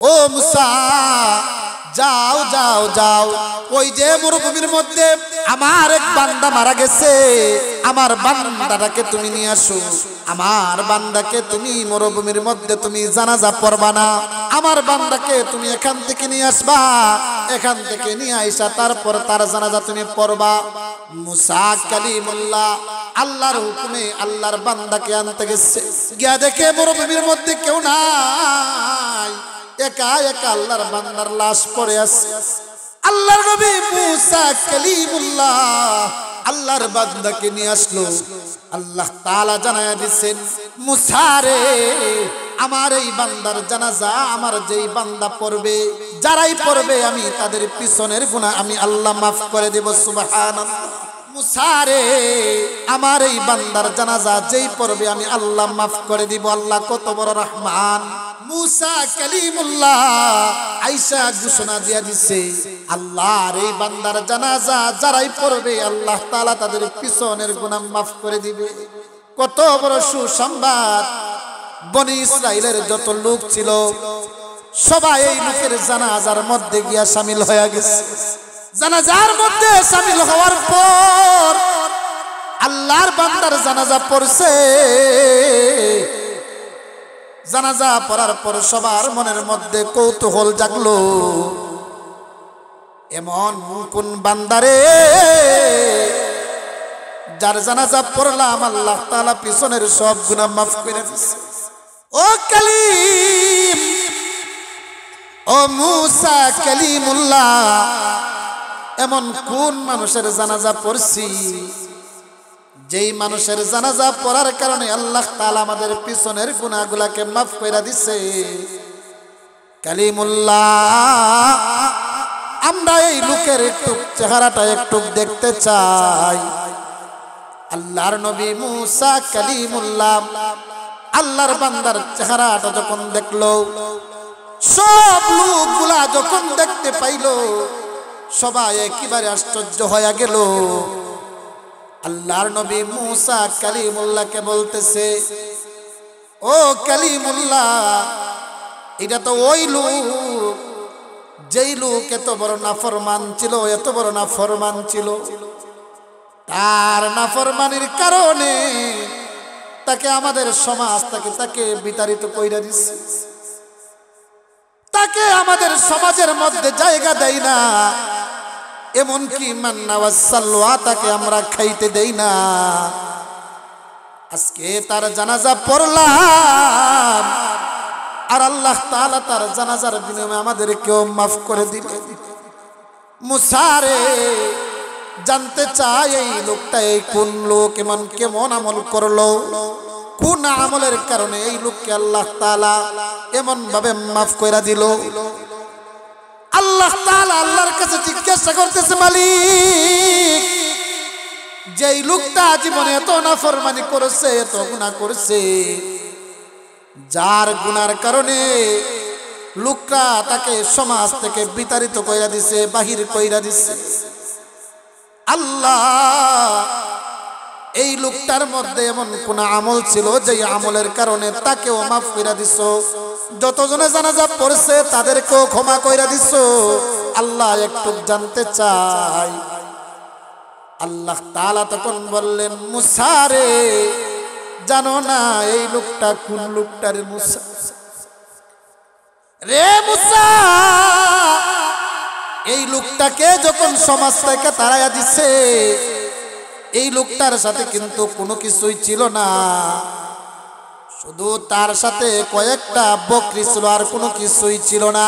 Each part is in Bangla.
ও মুসা যাও যাও যাও, ওই যে মরুভূমির মধ্যে আমার এক বান্দা মারা গেছে, আমার বান্দাটাকে তুমি নিয়ে আসো। আমার বান্দাকে তুমি মরুভূমির মধ্যে তুমি জানাজা পড়বা না, আমার বান্দাকে তুমি এখান থেকে নিয়ে আসবা, এখান থেকে নিয়ে আইসা তারপর তার জানাজা তুমি পড়বা। মুসা কালিমুল্লাহ আল্লাহর হুকুমে আল্লাহর বান্দাকে আনতে গেছে, গিয়া দেখে মরুভূমির মধ্যে কেউ নাই, একা একা আল্লাহর বান্দার লাশ পড়ে আছে। আল্লাহর নবী মুসা কালিমুল্লাহ আল্লাহর বান্দাকে নিয়ে আসলো। আল্লাহ তাআলা জানায়া দিবেন, মুসা রে, আমার এই বান্দার জানাজা আমার যেই বান্দা পড়বে, যারাই পড়বে আমি তাদের পিছনের গুনাহ আমি আল্লাহ মাফ করে দেব। সুবহানাল্লাহ। মুসা রে, আমার এই বান্দার জানাজা যেই পড়বে আমি আল্লাহ মাফ করে দিব। আল্লাহ কত বড় রহমান। মুসা কালিমুল্লাহ আয়েশা ঘোষণা দিয়া দিছে, আল্লাহর এই বান্দার জানাজা যারাই পড়বে আল্লাহ তাআলা তাদের পিছনের গুনাহ মাফ করে দিবে। কত বড় সুসংবাদ। বনি ইসরাইলের যত লোক ছিল সবাই এই লোকের জানাজার মধ্যে গিয়া শামিল হয়ে গেছে। জানাজার মধ্যে শামিল হওয়ার পর আল্লাহর বান্দার জানাজা পড়ছে। জানাজা পড়ার পর সবার মনের মধ্যে কৌতূহল জাগলো, এমন কোন বান্দারে যার জানাজা পড়লাম আল্লাহ তাআলা পিছনের সব গুনাহ মাফ করে দিয়েছে। ও কালিম, ও মুসা কালিমুল্লাহ, এমন কোন মানুষের জানাজা পড়ছি যেই মানুষের জানাজা পড়ার কারণে আল্লাহ তাআলা আমাদের পিছনের গুনাহগুলোকে মাফ কইরা দিছে। কালিমুল্লাহ, আমরা এই লোকের একটু চেহারাটা একটু দেখতে চাই। আল্লাহর নবী মুসা কালিমুল্লাহ আল্লাহর বান্দার চেহারাটা যখন দেখলো, সব লোকগুলা যখন দেখতে পাইল, সবাই একেবারে আশ্চর্য হয়ে গেল। আল্লাহর নবী মুসা কালিমুল্লাহকে বলতেছে, ও কালিমুল্লাহ, এটা তো ওই লোক যেই লোক এত বড় নাফরমান ছিল, এত বড় নাফরমান ছিল, তার নাফরমানির কারণে তাকে আমাদের সমাজ তাকে বিতাড়িত কইরা দিচ্ছে, তাকে আমাদের সমাজের মধ্যে জায়গা দেয় না, এমনকি মান্না ওয়াস সালওয়া তাকে আমরা খাইতে দেই না। আজকে তার জানাজা পড়লাম আর আল্লাহ তাআলা তার জানাজার বিনিময়ে আমাদেরকেও মাফ করে দিলেন। মুসা রে, জানতে চাই এই লোকটা এই কোন লোক, কেমন আমল করলো, কোন আমলের কারণে এই লোককে আল্লাহ তাআলা এমন ভাবে মাফ কইরা দিল। আল্লাহ তাআলা আল্লাহর কাছে জিজ্ঞাসা করতেছে, মালিক, যেই লোকটা জীবনে এত নাফরমানি করেছে, এত গুনাহ করেছে, যার গুনার কারণে লোকটা তাকে সমাজ থেকে বিতাড়িত কইরা দিছে, বাহির কইরা দিছে, আল্লাহ এই লোকটার মধ্যে এমন কোন আমল ছিল যেই আমলের কারণে তাকেও মাফ কইরা দিছো, যতজনে জানাজা পড়ছে তাদেরকেও ক্ষমা কইরা দিছো। আল্লাহ একটু জানতে চাই। আল্লাহ তাআলা তখন বললেন, মুসা রে, জানো না এই লোকটা কোন লোকটার? মুসা রে, মুসা, এই লোকটাকে যখন সমাজ থেকে তাড়াইয়া দিছে, এই লোকটার সাথে কিন্তু কোনো কিছুই ছিল না, শুধু তার সাথে কয়েকটা বকরি ছিল, আর কোনো কিছুই ছিল না।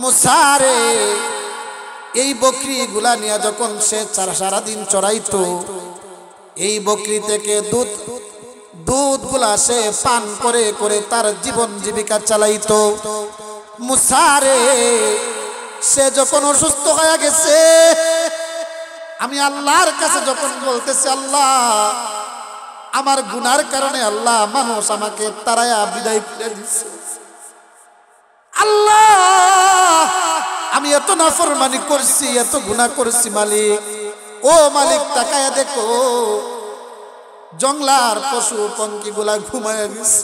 মুসা রে, এই বকরি গুলা নিয়ে যখন সে সারাদিন চড়াইতো, এই বকরি থেকে দুধ গুলা সে পান করে করে তার জীবন জীবিকা চালাইতো। মুসা রে, সে যখন অসুস্থ হয়ে গেছে, আমি আল্লাহর কাছে যখন বলতেছি, আল্লাহ, আমার গুনার কারণে আল্লাহ মানুষ আমাকে তাড়ায়া বিদায় করে দিচ্ছে, আল্লাহ আমি এত নাফরমানি করছি, এত গুনাহ করছি, মালিক, ও মালিক, তাকায়া দেখো, জঙ্গলার পশু পঙ্খী গুলা ঘুমায় গেছে,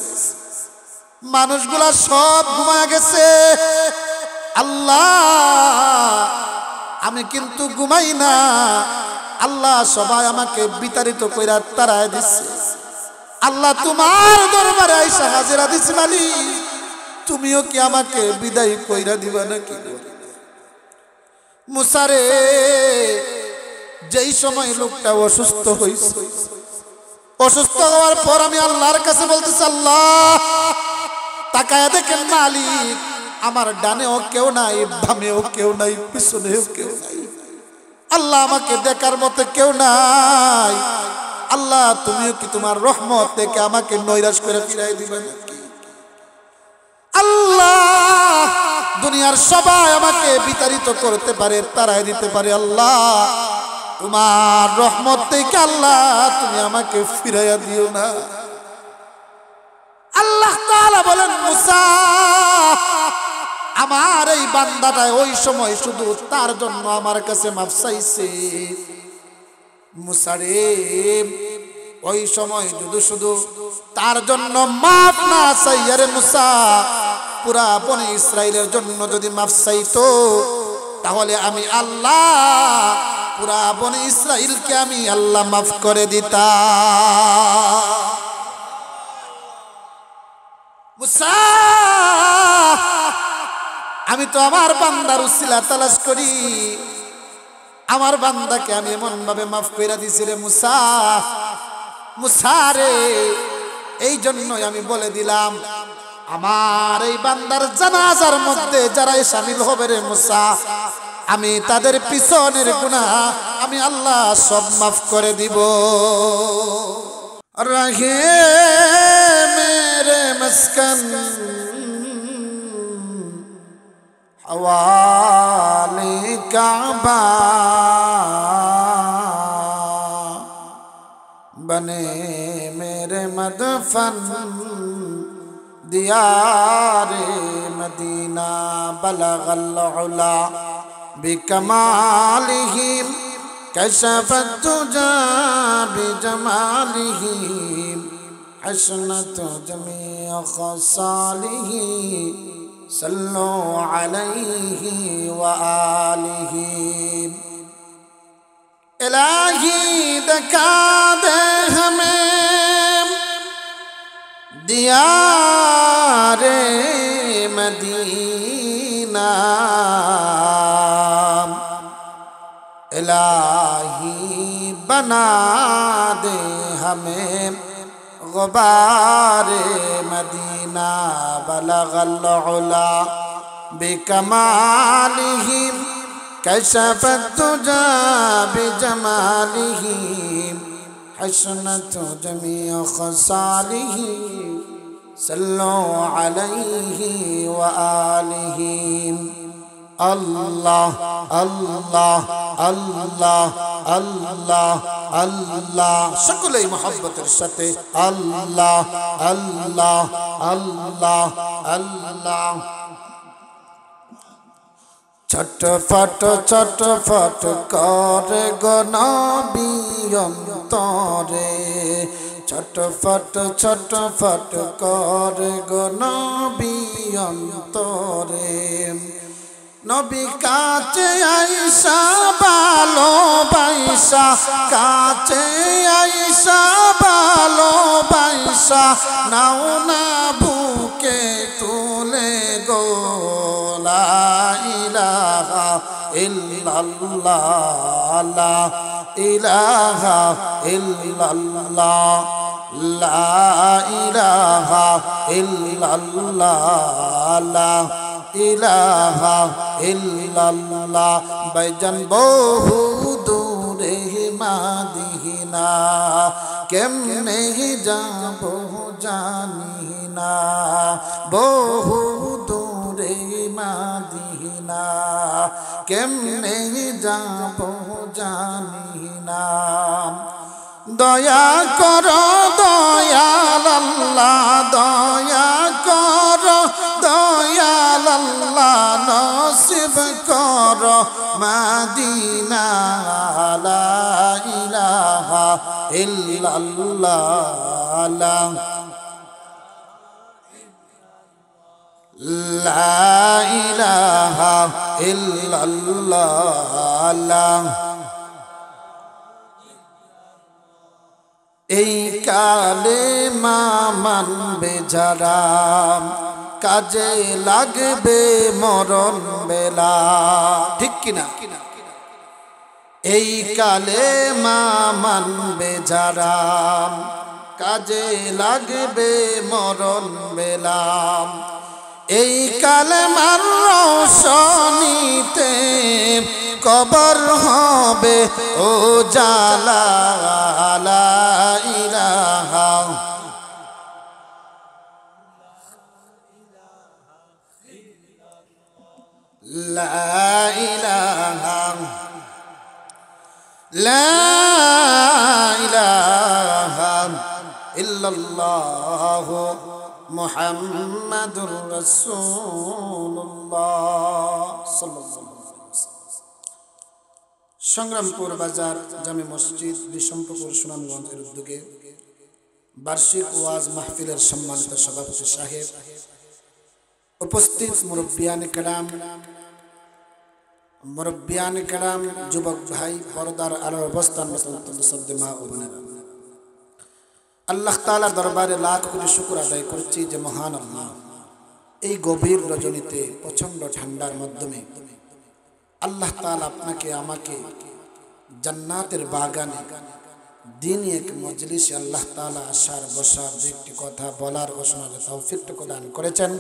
মানুষগুলা সব ঘুমায় গেছে। আল্লাহ আমি কিন্তু ঘুমাই না, আল্লাহ সবাই আমাকে বিতাড়িত কইরা তাড়ায় দিচ্ছে। আল্লাহ তোমার দরবারে আইসা হাজিরা দিছি মালিক, তুমিও কি আমাকে বিদায় কইরা দিবা নাকি? মুসা রে, যেই সময় লোকটা অসুস্থ হইছে, অসুস্থ হওয়ার পর আমি আল্লাহর কাছে বলতেছি, আল্লাহ তাকায়া দেখেন মালিক, আমার ডানেও কেউ নাই, বামেও কেউ নাই, পিছনেও কেউ নাই। আল্লাহ আমাকে দেখার মতো কেউ নাই। আল্লাহ তুমিও কি তোমার রহমত থেকে আমাকে নৈরাশ করে ফিরাই দিবে নাকি? আল্লাহ দুনিয়ার সবাই আমাকে বিতাড়িত করতে পারে, তাড়াই দিতে পারে, আল্লাহ তোমার রহমত থেকে আল্লাহ তুমি আমাকে ফিরাইয়া দিও না। আল্লাহ তাআলা বলেন, মুসা আমার এই বান্দাটা ওই সময় শুধু তার জন্য আমার কাছে মাফ চাইছে। মুসা রে, ওই সময় শুধু তার জন্য মাফ না চাইয়া রে মুসা, পুরা বনি ইসরাইলের জন্য যদি মাফ চাইতো, তাহলে আমি আল্লাহ পুরা বনি ইসরাইলকে আমি আল্লাহ মাফ করে দিতাম। মুসা, আমি তো আমার বান্দার উসিলা তালাশ করি, আমার বান্দাকে আমি এমন ভাবে মাফ কইরা দিছি রে মুসা। মুসা রে, এই জন্যই আমি বলে দিলাম, আমার এই বান্দার জানাজার মধ্যে যারাই শামিল হবে রে মুসা, আমি তাদের পিছনের গুনাহ আমি আল্লাহ সব মাফ করে দিব। রাহে মেরে মস্কন हवाले काबा बने मेरे मदफन दियारे मदीना बलगल उला बिकमालिही कशफत तुजा बिजमालिही हसनत जमी खसालिही सल्लो अलैहि व आलिहि। इलाही दिखा दे हमें दियारे मदीना, इलाही बना दे हमें गुबारे मदीना बलगल उला बिकमालिही कशफत तुजा बिजमालिही हसनत जमी खसालिही सल्लो अलैहि व आलिहि। अल्लाह अल्लाह अल्लाह अल्लाह अल्लाह सकले मोहब्बतेर साथे अल्लाह अल्लाह अल्लाह अल्लाह। छटफट छटफट करे गो नबी अंतरे, छटफट छटफट करे गो नबी अंतरे। नबी काचे आइशा बालो बाइशा, काचे आइशा बालो बाइशा, नाও না বুকে তুলে গো লা ইলাহা ইল্লাল্লাহ লা ইলাহা ইল্লাল্লাহ লা ইলাহা ইল্লাল্লাহ লা ইলাহা ইল্লাল্লাহ। ভাইজান বহু দূরে মাদিনা, কেমনে যাব জানি না, বহু দূরে মাদিনা, কেমনে যাব জানি না। দয়া করো দয়াল আল্লাহ, দয়া করো দয়াল আল্লাহ, নসিব করো মদিনা লা ইলাহা ইল্লাল্লাহ লা লা ইলাহা ইল্লাল্লাহ। এই কালেমা মানবে যারা, কাজে লাগবে মরণ বেলা। ঠিক কিনা? এই কালেমা মানবে যারা, কাজে লাগবে মরণ বেলা। এই কালেমার রোশনীতে কবর হবে ও জালা। লা ইলাহা লা ইলাহা লা ইলাহা ইল্লাল্লাহ মুহাম্মাদুর রাসূলুল্লাহ সাল্লাল্লাহু আলাইহি ওয়াসাল্লাম। সংগ্রামপুর বাজার জামে মসজিদ বিশম্পপুর সুনামগঞ্জের উদ্যোগে বার্ষিক ওয়াজ মাহফিলের সম্মানিত সভাপতি সাহেব, উপস্থিত মুরব্বিয়ান কেরাম, যুবক ভাই, পর্দার আলোর অবস্থান মা ও বোনেরা, আল্লাহ তাআলার দরবারে লাখ কোটি শুকর আদায় করছি যে মহান আল্লাহ এই গভীর রজনীতে প্রচন্ড ঠান্ডার মাধ্যমে আল্লাহ তাআলা আপনাকে আমাকে জান্নাতের বাগানে দিন এক মজলিসে আল্লাহ তাআলা আসার বসার একটি কথা বলার ও শোনার তৌফিকটুকু দান করেছেন।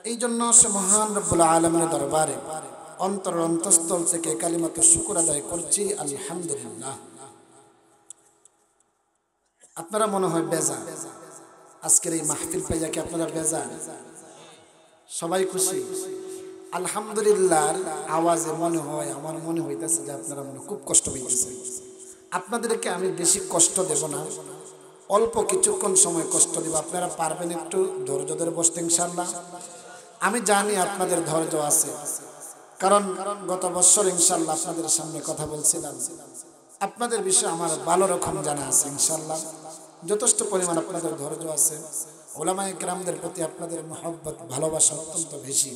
এই জন্য সে মহান রব্বুল আলামিনের দরবারে অন্তঃস্থল থেকে কালিমাতুশ শুকর আদায় করছি, আলহামদুলিল্লাহ। আপনারা মনে হয় বেজার আজকের এই মাহফিল পাইয়া, কি আপনারা বেজার? সবাই খুশি? আলহামদুলিল্লাহ আওয়াজে মনে হয়, আমার মনে হইতেছে যে আপনারা মনে খুব কষ্ট হইতেছে। আপনাদেরকে আমি বেশি কষ্ট দেব না, অল্প কিছুক্ষণ সময় কষ্ট দেব। আপনারা পারবেন একটু ধৈর্য ধরে বসতে ইনশাআল্লাহ? আমি জানি আপনাদের ধৈর্য আছে, কারণ গত বছর ইনশাআল্লাহ আপনাদের সামনে কথা বলছিলাম। আপনাদের বিষয়ে আমার ভালো রকম জানা আছে ইনশাআল্লাহ। যথেষ্ট পরিমাণ আপনাদের ধৈর্য আছে। উলামায়ে কেরামদের প্রতি আপনাদের মহব্বত, ভালোবাসা অত্যন্ত বেশি।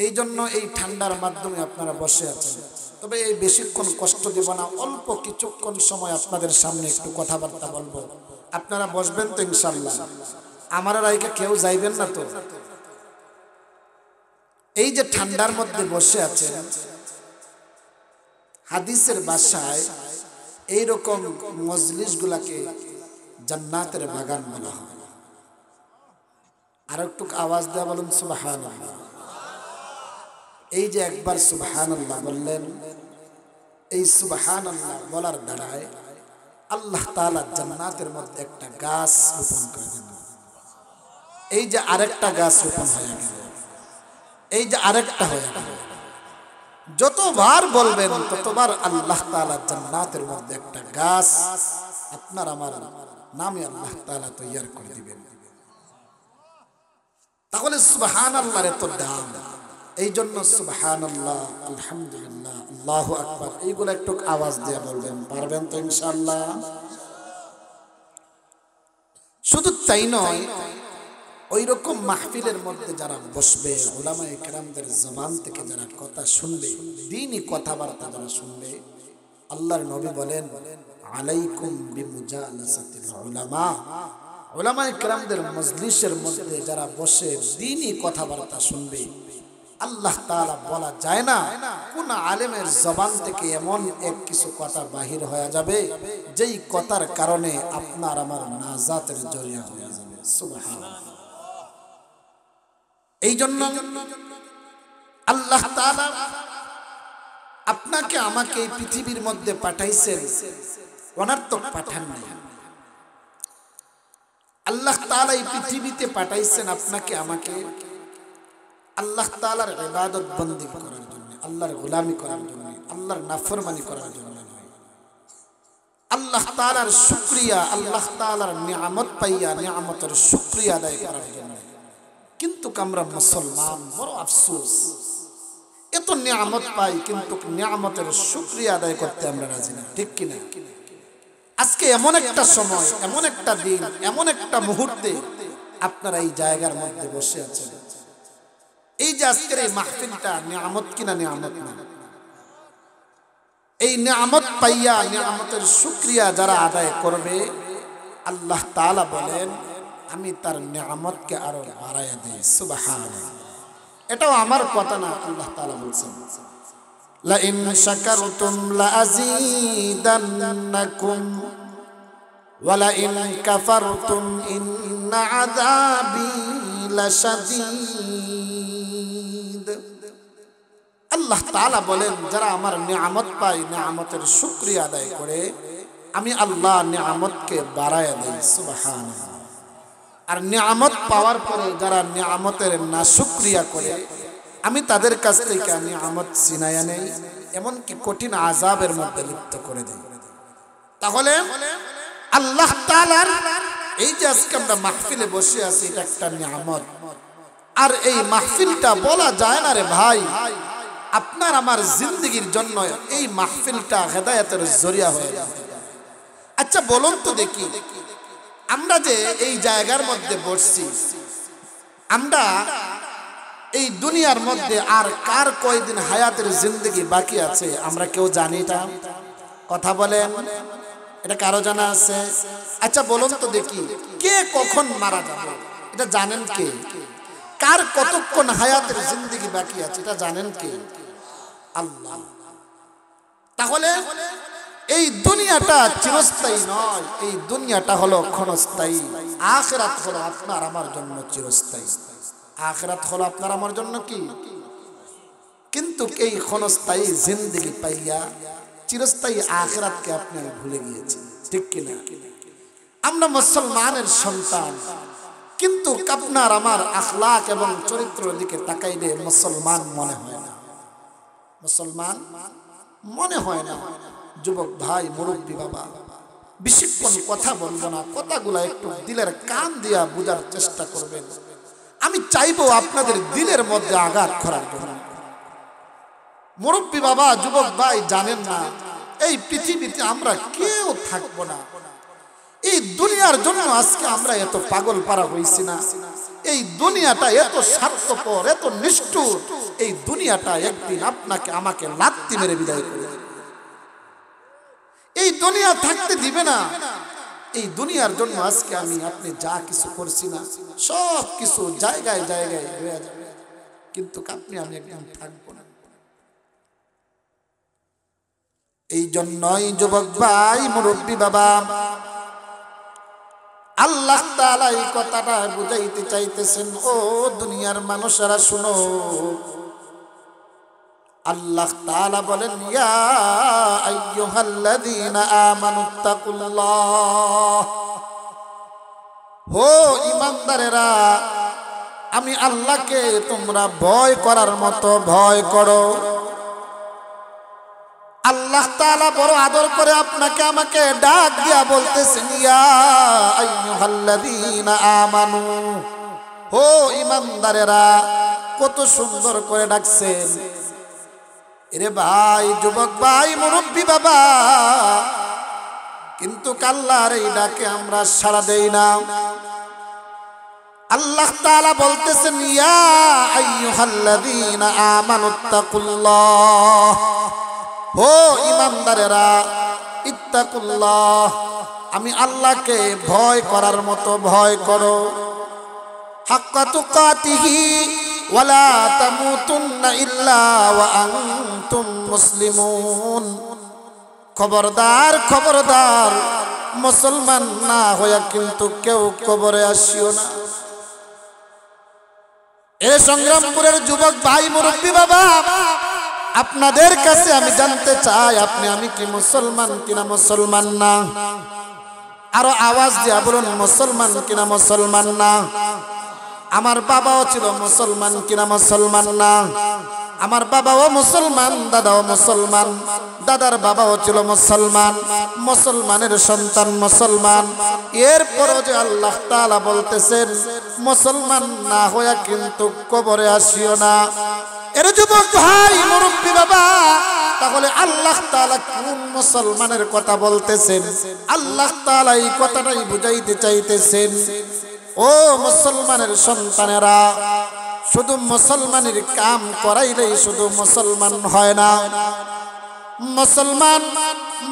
এই জন্য এই ঠান্ডার মাধ্যমে আপনারা বসে আছেন। তবে এই বেশিক্ষণ কষ্ট দেব না, অল্প কিছুক্ষণ সময় আপনাদের সামনে একটু কথাবার্তা বলবো। আপনারা বসবেন তো ইনশাআল্লাহ? আমার রাইকে কেউ যাইবেন না তো? এই যে ঠান্ডার মধ্যে বসে আছেন, হাদিসের ভাষায় এইরকম মজলিসগুলাকে জান্নাতের বাগান বলা হয়। আর একটু আওয়াজ দেওয়া বলুন সুবহানাল্লাহ। এই যে একবার সুবহানাল্লাহ বললেন, এই সুবহানাল্লাহ বলার দ্বারায় আল্লাহ তাআলা জান্নাতের মধ্যে একটা গাছ রোপণ করে দেন। এই যে আরেকটা গাছ রোপণ হয়ে গেল, এই যে আরেকটা হয়ে গেল। যতবার বলবেন ততবার আল্লাহ তাআলা জান্নাতের মধ্যে একটা গাছ আপনার আমার নামে আল্লাহ তাআলা তৈয়ার করে দিবেন। তাহলে সুবহানাল্লাহর এত দাম। এই জন্য সুবহানাল্লাহ, আলহামদুলিল্লাহ, আল্লাহু আকবার এইগুলো একটু আওয়াজ দিয়ে বলবেন। পারবেন তো ইনশাআল্লাহ? শুধু তাই নয়, ওই রকম মাহফিলের মধ্যে যারা বসবে, উলামায়ে কেরামদের জবান থেকে যারা কথা শুনবে, দ্বীনি কথাবার্তা যারা শুনবে, আল্লাহর নবী বলেন আলাইকুম বিমুজালাসাতিল উলামা। উলামায়ে কেরামদের মজলিসের মধ্যে যারা বসে দ্বীনি কথাবার্তা শুনবে, আল্লাহ তাআলা বলা যায় না কোন আলেমের জবান থেকে এমন এক কিছু কথা বাহির হয়ে যাবে যেই কথার কারণে আপনার আমার নাজাতের জরিয়া হয়ে যাবে। সুবহানাল্লাহ। এই জন্য আল্লাহ তাআলা আপনাকে আমাকে এই পৃথিবীর মধ্যে পাঠাইছেন, অনর্থক পাঠান নাই। আল্লাহ তাআলা এই পৃথিবীতে পাঠাইছেন আপনাকে আমাকে আল্লাহ তাআলার ইবাদত বন্দি করার জন্য, আল্লাহর গোলামি করার জন্য, আল্লাহর নাফরমানি করার জন্য নয়। আল্লাহ তাআলার শুকরিয়া, আল্লাহ তাআলার নিয়ামত পাইয়া নিয়ামতের শুকরিয়া আদায় করার জন্য। কিন্তু আমরা মুসলমান বড় আফসোস, এত নিয়ামত পাই কিন্তু নিয়ামতের শুকরিয়া আদায় করতে আমরা রাজি না। ঠিক কিনা? আজকে এমন একটা সময়, এমন একটা দিন, এমন একটা মুহূর্তে আপনারা এই জায়গার মধ্যে বসে আছেন, এই যে আজকের এই মাহফিলটা নিয়ামত কিনা নিয়ামত না? এই নিয়ামত পাইয়া নিয়ামতের শুকরিয়া যারা আদায় করবে আল্লাহ তাআলা বলেন আমি তার নিয়ামতকে আরো বাড়াইয়া দেই। সুবহানাল্লাহ। এটাও আমার কথা না, আল্লাহ তাআলা বলছেন লা ইন শাকারতুম লা আযীদান্নাকুম ওয়া লা ইন কাফারতুম ইন্না আযাবি লাশাদীদ। আল্লাহ তাআলা বলেন যারা আমার নিয়ামত পায়, নিয়ামতের শুকরিয়া আদায় করে, আমি আল্লাহ নিয়ামতকে বাড়াইয়া দেই। সুবহানাল্লাহ। আর নিয়ামত পাওয়ার পরে যারা নিয়ামতের নাশুকরিয়া করে, আমি তাদের কাছ থেকে নিয়ামত ছিনাইয়া নেই, এমনকি কঠিন আযাবের মধ্যে লিপ্ত করে দেই। তাহলে আল্লাহ তাআলার এই যে আজকে আমরা মাহফিলে বসে আছি, এটা একটা নিয়ামত। আর এই মাহফিলটা বলা যায় না রে ভাই, আপনার আমার জিন্দগির জন্য এই মাহফিলটা হেদায়েতের জরিয়া হয়ে যায়। আচ্ছা বলুন তো দেখি, আমরা যে এই জায়গার মধ্যে বসছি, আমরা এই দুনিয়ার মধ্যে আর কার কয়দিন হায়াতের জিন্দগি বাকি আছে আমরা কেউ জানি? এটা কথা বলেন, এটা কারো জানা আছে? আচ্ছা বলুন তো দেখি, কে কখন মারা যাবে এটা জানেন কে? কার কতক্ষণ হায়াতের জিন্দগি বাকি আছে এটা জানেন কে? আল্লাহ। তাহলে এই দুনিয়াটা চিরস্থায়ী নয়, এই দুনিয়াটা হলো ক্ষণস্থায়ী। আখিরাত হলো আপনার আমার জন্য চিরস্থায়ী। আখিরাত হলো আপনার আমার জন্য কি? কিন্তু এই ক্ষণস্থায়ী জিন্দগি পাইয়া চিরস্থায়ী আখিরাতকে আপনি ভুলে গিয়েছেন, ঠিক কিনা? আমরা মুসলমানের সন্তান, কিন্তু আপনার আমার আখলাক এবং চরিত্রের দিকে তাকাইলে মুসলমান মনে হয় না, মুসলমান মনে হয় না। যুবক ভাই, মুরব্বী বাবা, বেশিক্ষণ কথা বলবো না, কথাগুলা একটু দিলের কান দিয়া বুঝার চেষ্টা করবেন। আমি চাইবো আপনাদের দিলের মধ্যে আঘাত করার জন্য। মুরব্বী বাবা, যুবক ভাই, জানেন না এই পৃথিবীতে আমরা কেউ থাকবো না। এই দুনিয়ার জন্য আজকে আমরা এত পাগল পারা হইছি না? এই দুনিয়াটা এত স্বার্থপর, এত নিষ্ঠুর, এই দুনিয়াটা একদিন আপনাকে আমাকে লাত্তি মেরে বিদায় করে দেবে। এই দুনিয়া থাকতে দিবে না। এই দুনিয়ার জন্য আজকে আমি আপনি যা কিছু করছি না, সব কিছু জায়গায় জায়গায় হয়ে যাবে, কিন্তু আপনি আমি একদম থাকবো না। এই জন্যই যুবক ভাই, মুরব্বী বাবা, আল্লাহ তাআলা এই কথাটা বুঝাইতে চাইতেছেন, ও দুনিয়ার মানুষেরা শুনো। আল্লাহ তাআলা বলেন, ইয়া আইয়ুহাল্লাযীনা আমানুত্তাকুল্লাহ, হো ঈমানদারেরা, আমি আল্লাহকে তোমরা ভয় করার মতো ভয় করো। আল্লাহ তাআলা বড় আদর করে আপনাকে আমাকে ডাক দিয়া বলতেছেন, ইয়া আইয়ুহাল্লাযীনা আমানু, ও ঈমানদারেরা, কত সুন্দর করে ডাকছেন। এরে ভাই, যুবক ভাই, মুরব্বী বাবা, কিন্তু আল্লাহর এই ডাকে আমরা সাড়া দেই না। আল্লাহ তাআলা বলতেছেন, ইয়া আইয়ুহাল্লাযীনা আমানুত্তাকুল্লাহ, ও ঈমানদারেরা, ইত্তাকুল্লাহ, আমি আল্লাহকে ভয় করার মতো ভয় করো। হাক্কা তুকাতিহি ওয়ালা তামুতুন্না ইল্লা ওয়া আনতুম মুসলিমুন। খবরদার, খবরদার, মুসলমান না হইয়া কিন্তু কেউ কবরে আসিও না। এ সংগ্রামপুরের যুবক ভাই, মুরব্বী বাবা, আপনাদের কাছে আমি জানতে চাই, আপনি আমি কি মুসলমান কিনা মুসলমান না? আরো আওয়াজ দিয়া বলুন, মুসলমান কিনা মুসলমান না? আমার বাবাও ছিল মুসলমান কিনা মুসলমান না? আমার বাবাও মুসলমান, দাদাও মুসলমান, দাদার বাবাও ছিল মুসলমান, মুসলমানের সন্তান মুসলমান। এরপরও যে আল্লাহ তাআলা বলতেছেন, মুসলমান না হইয়া কিন্তু কবরে আসিও না। এর যুবক ভাই, মুরব্বী বাবা, তাহলে আল্লাহ তাআলা কোন মুসলমানের কথা বলতেছেন? আল্লাহ তাআলা এই কথাটাই বুঝাইতে চাইতেছেন, ও মুসলমানের সন্তানেরা, শুধু মুসলমানের কাম করাইলেই শুধু মুসলমান হয় না,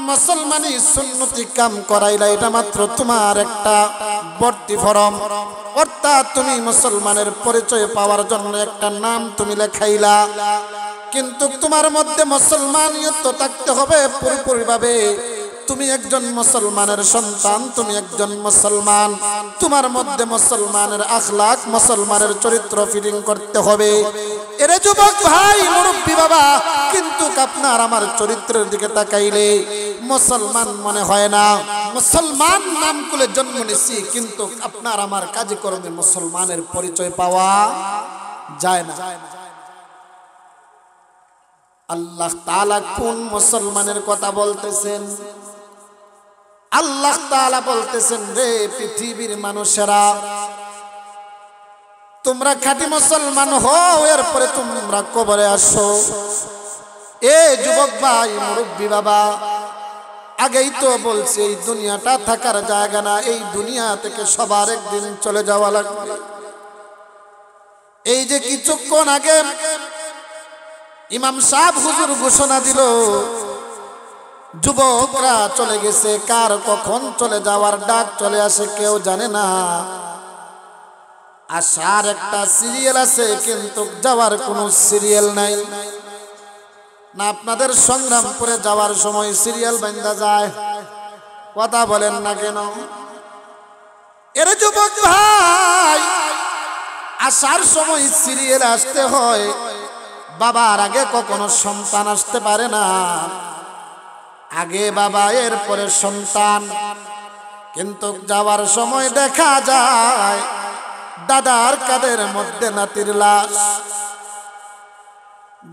মুসলমানি সুন্নতি কাম করাইলে এটা মাত্র তোমার একটা ভর্তি ফরম, অর্থাৎ তুমি মুসলমানের পরিচয় পাওয়ার জন্য একটা নাম তুমি লেখাইলা, কিন্তু তোমার মধ্যে মুসলমানিয়ত থাকতে হবে পুরোপুরিভাবে। তুমি একজন মুসলমানের সন্তান, তুমি একজন মুসলমান, তোমার মধ্যে মুসলমানের আখলাক, মুসলমানের চরিত্র ফিটিং করতে হবে। এরে যুবক ভাই, মুরব্বী বাবা, কিন্তু আপনার আমার চরিত্রের দিকে তাকাইলে মুসলমান মনে হয় না। মুসলমান নাম করে জন্ম নিছি, কিন্তু আপনার আমার কাজে কর্মে মুসলমানের পরিচয় পাওয়া যায় না। আল্লাহ তাআলা কোন মুসলমানের কথা বলতেছেন? আল্লাহ তাআলা বলতেছেন, রে পৃথিবীর মানুষেরা, তোমরা খাঁটি মুসলমান হও, এরপরে তোমরা কবরে আসো। এ যুবক ভাই, মুরব্বী বাবা, আগেই তো বলছি এই দুনিয়াটা থাকার জায়গা না, এই দুনিয়া থেকে সবার একদিন চলে যাওয়া লাগবে। এই যে কিছুক্ষণ আগে ইমাম সাহেব হুজুর ঘোষণা দিল, যুবকরা চলে গেছে, কার কখন চলে যাওয়ার ডাক চলে আসে কেউ জানে না। আসার একটা সিরিয়াল আছে, কিন্তু যাওয়ার কোনো সিরিয়াল নাই না। আপনাদের সংগ্রামপুরে যাওয়ার সময় সিরিয়াল বান্ধা যায়, কথা বলেন না কেন? এর যুবক ভাই, আসার সময় সিরিয়াল আসতে হয়, বাবার আগে কখনো সন্তান আসতে পারে না, আগে বাবা এরপরে সন্তান। কিন্তু যাওয়ার সময় দেখা যায় দাদার কাঁধের মধ্যে নাতির লাশ,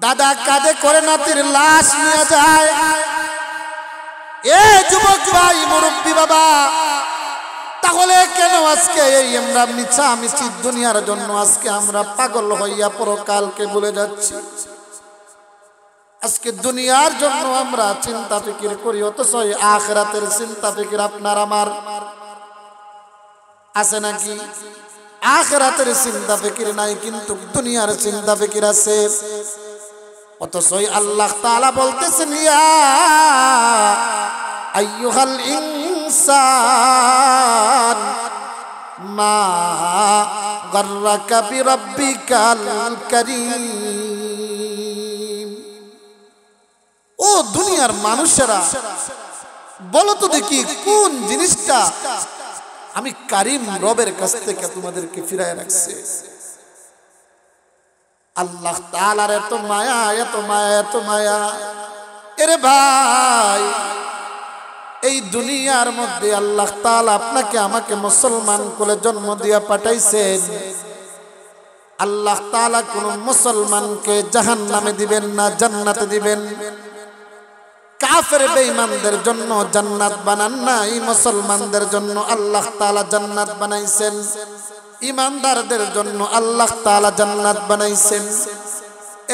দাদা কাঁধে করে নাতির লাশ নিয়ে যায়। এ যুবক ভাই, মুরব্বী বাবা, তাহলে কেন আজকে এই আমরা মিছামিছি দুনিয়ার জন্য আজকে আমরা পাগল হইয়া পরকালকে ভুলে যাচ্ছি? আজকে দুনিয়ার জন্য আমরা চিন্তা ফিকির করি, অথচ আখিরাতের চিন্তা ফিকির আপনার আমার আছে নাকি? আখিরাতের চিন্তা ফিকির নাই, কিন্তু দুনিয়ার চিন্তা ফিকির আছে। অথচ আল্লাহ তাআলা বলতেছেন, ইয়া আইয়ুহাল ইনসান মা গাররাকা বিরাব্বিকাল কারীম। ও দুনিয়ার মানুষেরা, বলো তো দেখি কোন জিনিসটা আমি কারীম রবের কাছ থেকে তোমাদেরকে ফিরায় রাখছি? আল্লাহ তাআলার এত মায়া, এত মায়া, এত মায়া। এরে ভাই, এই দুনিয়ার মধ্যে আল্লাহ তাআলা আপনাকে আমাকে মুসলমান করে জন্ম দিয়া পাঠাইছেন। আল্লাহ তাআলা কোন মুসলমানকে জাহান্নামে দিবেন না, জান্নাতে দিবেন। কাফের বেঈমানদের জন্য জান্নাত বানান না, এই মুসলমানদের জন্য আল্লাহ তাআলা জান্নাত বানাইছেন। ঈমানদারদের জন্য আল্লাহ তাআলা জান্নাত বানাইছেন।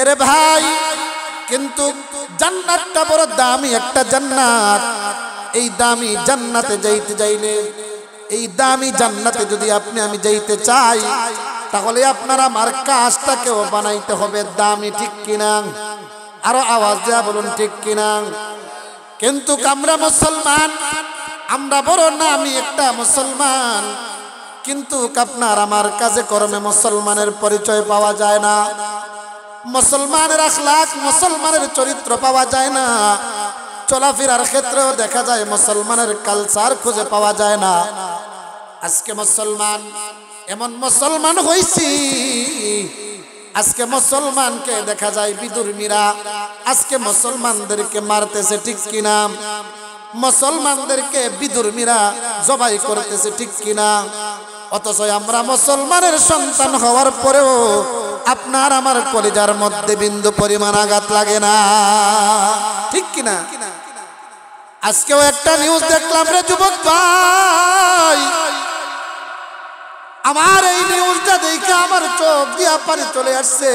এরে ভাই, কিন্তু জান্নাতটা বড় দামি একটা জান্নাত। এই দামি জান্নাতে যাইতে যাইলে, এই দামি জান্নাতে যদি আপনি আমি যাইতে চাই, তাহলে আপনারা আমার কাজটাকেও বানাইতে হবে দামি, ঠিক কিনা? আরো আওয়াজ দেয়া বলুন, ঠিক কিনা? কিন্তু আমরা মুসলমান, আমরা বড় নামি একটা মুসলমান, কিন্তু আপনার আমার কাজে কর্মে মুসলমানের পরিচয় পাওয়া যায় না, মুসলমানের আখলাক, মুসলমানের চরিত্র পাওয়া যায় না, চলাফেরার ক্ষেত্রেও দেখা যায় মুসলমানের কালচার খুঁজে পাওয়া যায় না। আজকে মুসলমান এমন মুসলমান হইছি, আজকে মুসলমানকে দেখা যায় বিদুর্মীরা আজকে মুসলমানদেরকে মারতেছে, ঠিক কিনা? মুসলমানদেরকে বিদুর্মীরা জবাই করতেছে, ঠিক কিনা? অথচ আমরা মুসলমানের সন্তান হওয়ার পরেও আপনার আমার কলিজার মধ্যে বিন্দু পরিমাণ আঘাত লাগে না, ঠিক কিনা? আজকেও একটা নিউজ দেখলাম রে যুবক ভাই, আমার এই নিউজটা দেখে আমার চোখ দিয়া পানি চলে আসছে।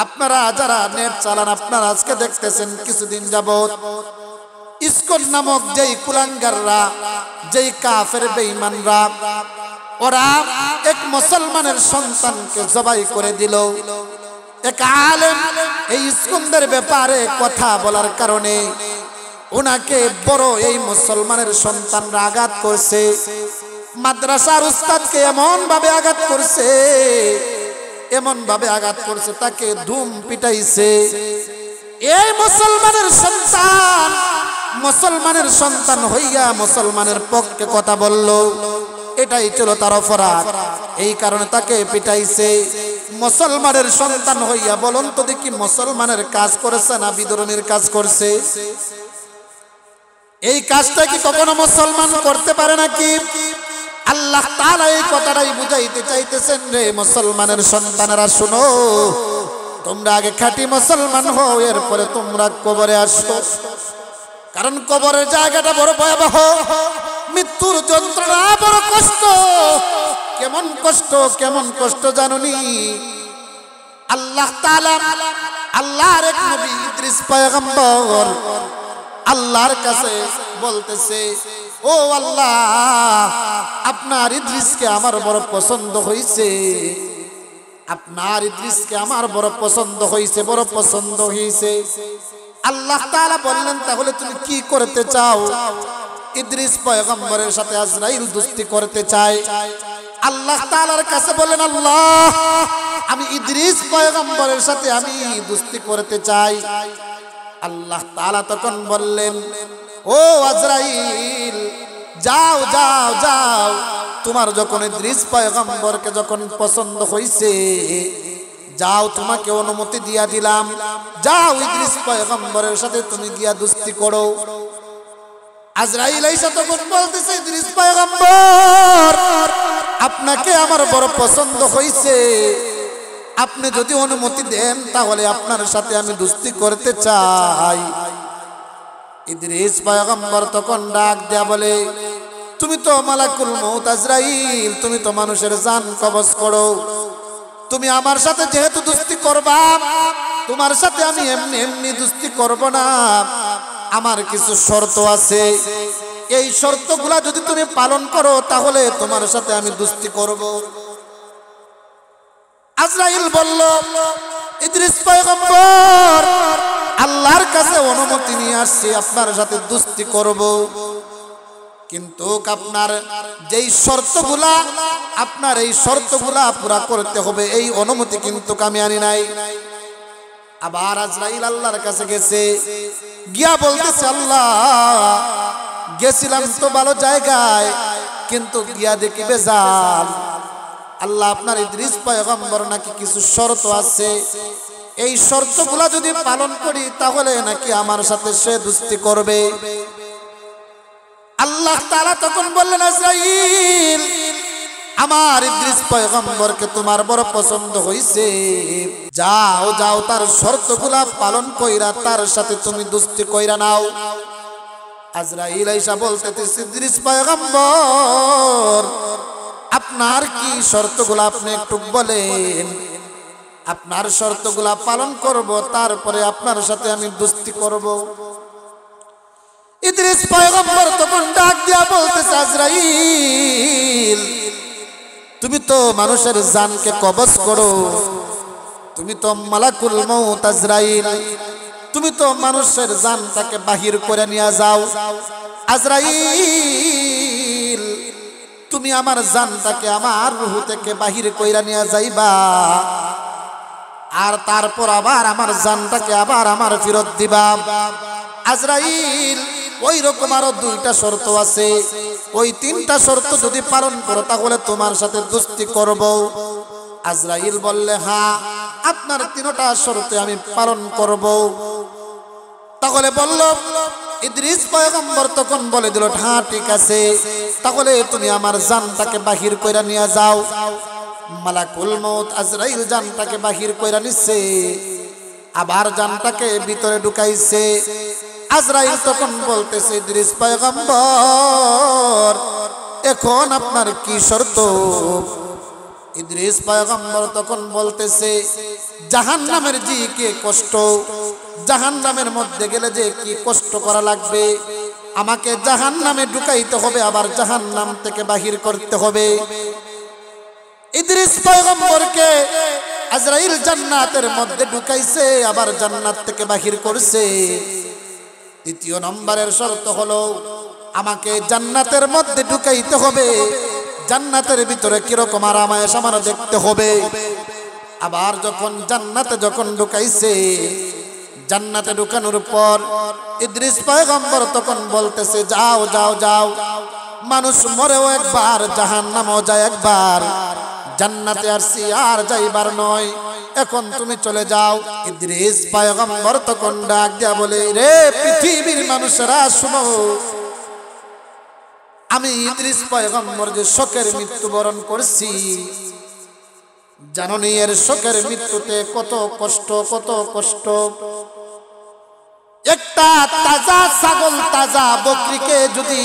আপনারা যারা নেট চালান, আপনারা আজকে দেখতেছেন কিছুদিন যাবত ইসকন নামক যেই কুলাঙ্গাররা, যেই কাফের বেঈমানরা, ওরা এক মুসলমানের সন্তানকে জবাই করে দিল। এক আলেম এই ইস্কন্দের ব্যাপারে কথা বলার কারণে ওনাকে বড় এই মুসলমানের সন্তানরা আঘাত করছে। মাদ্রাসার উস্তাদকে এমন ভাবে আঘাত করছে, এমন ভাবে আঘাত করছে, তাকে ধুম পিটাইছে। এই মুসলমানের সন্তান হইয়া মুসলমানের পক্ষে কথা বলল, এটাই ছিল তার অপরাধ, এই কারণে তাকে পিটাইছে। মুসলমানের সন্তান হইয়া বলুন তো দেখি, মুসলমানের কাজ করেছে না বিধর্মীর কাজ করছে? এই কাজটা কি কখনো মুসলমান করতে পারে নাকি? আল্লাহ তাআলা এই কথাটাই বুঝাইতে চাইতেছেন, রে মুসলমানের সন্তানেরা শুনো, তোমরা আগে খাঁটি মুসলমান হও, এরপরে তোমরা কবরে আসো। কারণ কবরের জায়গাটা বড় ভয়াবহ, মৃত্যুর যন্ত্রণা বড় কষ্ট। কেমন কষ্ট, কেমন কষ্ট জানুনি? আল্লাহ তাআলা, আল্লাহর এক নবী ইদ্রিস পয়গম্বর আল্লাহর কাছে বলতেছে, ও আল্লাহ, আপনার ইদ্রিসকে আমার বড় পছন্দ হয়েছে, আপনার ইদ্রিসকে আমার বড় পছন্দ হয়েছে, বড় পছন্দ হয়েছে। আল্লাহ তাআলা বললেন, তাহলে তুমি কি করতে চাও? ইদ্রিস পয়গম্বরের সাথে আজরাইল দুস্তি করতে চায়। আল্লাহ তাআলার কাছে বলেন, আল্লাহ, আমি ইদ্রিস পয়গম্বরের সাথে আমি দুস্তি করতে চাই। আল্লাহ তাআলা তখন বললেন, ও আজরাইল, যাও যাও যাও, তোমার যখন ইদ্রিস পয়গম্বরকে যখন পছন্দ হইছে, যাও, তোমাকে অনুমতি দিয়া দিলাম, যাও ইদ্রিস পয়গম্বরের সাথে তুমি গিয়া দুস্তি করো। আজরাইল আইসা তখন বলতেছে, ইদ্রিস পয়গম্বর, আপনাকে আমার বড় পছন্দ হইছে, আপনি যদি অনুমতি দেন তাহলে আপনার সাথে আমি দুস্তি করতে চাই। ইদ্রিস পয়গম্বর তখন ডাক দেয়া বলে, তুমি তো মালাকুল মউত আজরাইল, তুমি তো মানুষের জান কবজ করো, তুমি আমার সাথে যেহেতু দুস্তি করবা, তোমার সাথে আমি এমনি এমনি দুস্তি করব না, আমার কিছু শর্ত আছে, এই শর্তগুলা যদি তুমি পালন করো তাহলে তোমার সাথে আমি দুস্তি করব। আজরাইল বলল, ইদ্রিস পয়গম্বর, আল্লাহর কাছে অনুমতি নিয়ে আসছি, আপনার সাথে দুস্তি করব, কিন্তু আপনার যেই শর্তগুলা, আপনার এই শর্তগুলা পুরা করতে হবে, এই অনুমতি কিন্তু আমি আনি নাই। আবার আজরাইল আল্লাহর কাছে গেছে, গিয়া বলতেছে, আল্লাহ, গেছিলাম তো ভালো জায়গায়, কিন্তু গিয়া দেখি বেজাল। আল্লাহ, আপনার ইদ্রিস পয়গম্বর নাকি কিছু শর্ত আছে, এই শর্তগুলা যদি পালন করি তাহলে নাকি আমার সাথে সে দুস্তি করবে। আল্লাহ তাআলা তখন বললেন, আজরাইল, আমার ইদ্রিস পয়গম্বরকে তোমার বড় পছন্দ হইছে, যাও যাও, তার শর্তগুলা পালন কইরা তার সাথে তুমি দুস্তি কইরা নাও। আজরাইল আইসা বলতেছে, ইদ্রিস পয়গম্বর, আপনার কি শর্তগুলা আপনি একটু বলেন, আপনার শর্তগুলা পালন করব, তারপরে আপনার সাথে আমি দুস্তি করব। ইদ্রিস পয়গম্বর তখন ডাক দিয়া বলতেছে, আজরাইল, তুমি তো মানুষের জানকে কবজ করো, তুমি তো মালাকুল মউত আজরাইল, তুমি তো মানুষের জানটাকে বাহির করে নিয়ে যাও। আজরাইল, তুমি আমার জানটাকে আমার রূহ থেকে বাহির কইরা নিয়ে যাইবা, আর তারপর আবার আমার জানটাকে আবার আমার ফেরত দিবা। আজরাইল, ওই রকম আরো দুইটা শর্ত আছে, ওই তিনটা শর্ত যদি পালন করো তাহলে তোমার সাথে দুস্তি করব। আজরাইল বললে, হ্যাঁ, আপনার তিনটা শর্ত আমি পালন করব। তাহলে বলল, ইদ্রিস পয়গম্বর তখন বলে দিল, হ্যাঁ ঠিক আছে, তাহলে তুমি আমার জানটাকে বাহির কইরা নিয়ে যাও। মালাকুল মউত আজরাইল জানটাকে বাহির কইরা নিচ্ছে, আবার জানটাকে ভিতরে ঢুকাইছে। আজরাইল তখন বলতেছে, ইদ্রিস পয়গম্বর, এখন আপনার কি শর্ত? ইদ্রিস পয়গম্বর তখন বলতেছে, জাহান্নামের জি কি কষ্ট, জাহান্নামের মধ্যে গেলে যে কি কষ্ট করা লাগবে, আমাকে জাহান্নামে ঢুকাইতে হবে, আবার জাহান্নাম থেকে বাহির করতে হবে। ইদ্রিস পয়গম্বরকে আজরাইল জান্নাতের মধ্যে ঢুকাইছে, আবার জান্নাত থেকে বাহির করছে। দ্বিতীয় নম্বরের শর্ত হলো আমাকে জান্নাতের মধ্যে ঢুকাইতে হবে, জান্নাতের ভিতরে কিরকম আরাম আয়েশ আমার দেখতে হবে। আবার যখন জান্নাতে ঢুকাইছে, জান্নাতে ঢুকানোর পর ইদ্রিস পয়গম্বর তখন বলতেছে, যাও যাও যাও, মানুষ মরেও একবার, জাহান্নামও যায় একবার, জান্নাতে আসছি আর যাইবার নয়, এখন তুমি চলে যাও। ইদ্রিস পয়গম্বর তখন ডাক দিয়া বলে, রে পৃথিবীর মানুষেরা শুনো, আমি ইদ্রিস পয়গম্বর যে শোকের মৃত্যুবরণ করছি, জানো নি এর শোকের মৃত্যুতে কত কষ্ট, কত কষ্ট। একটা তাজা ছাগল, তাজা বকরিকে যদি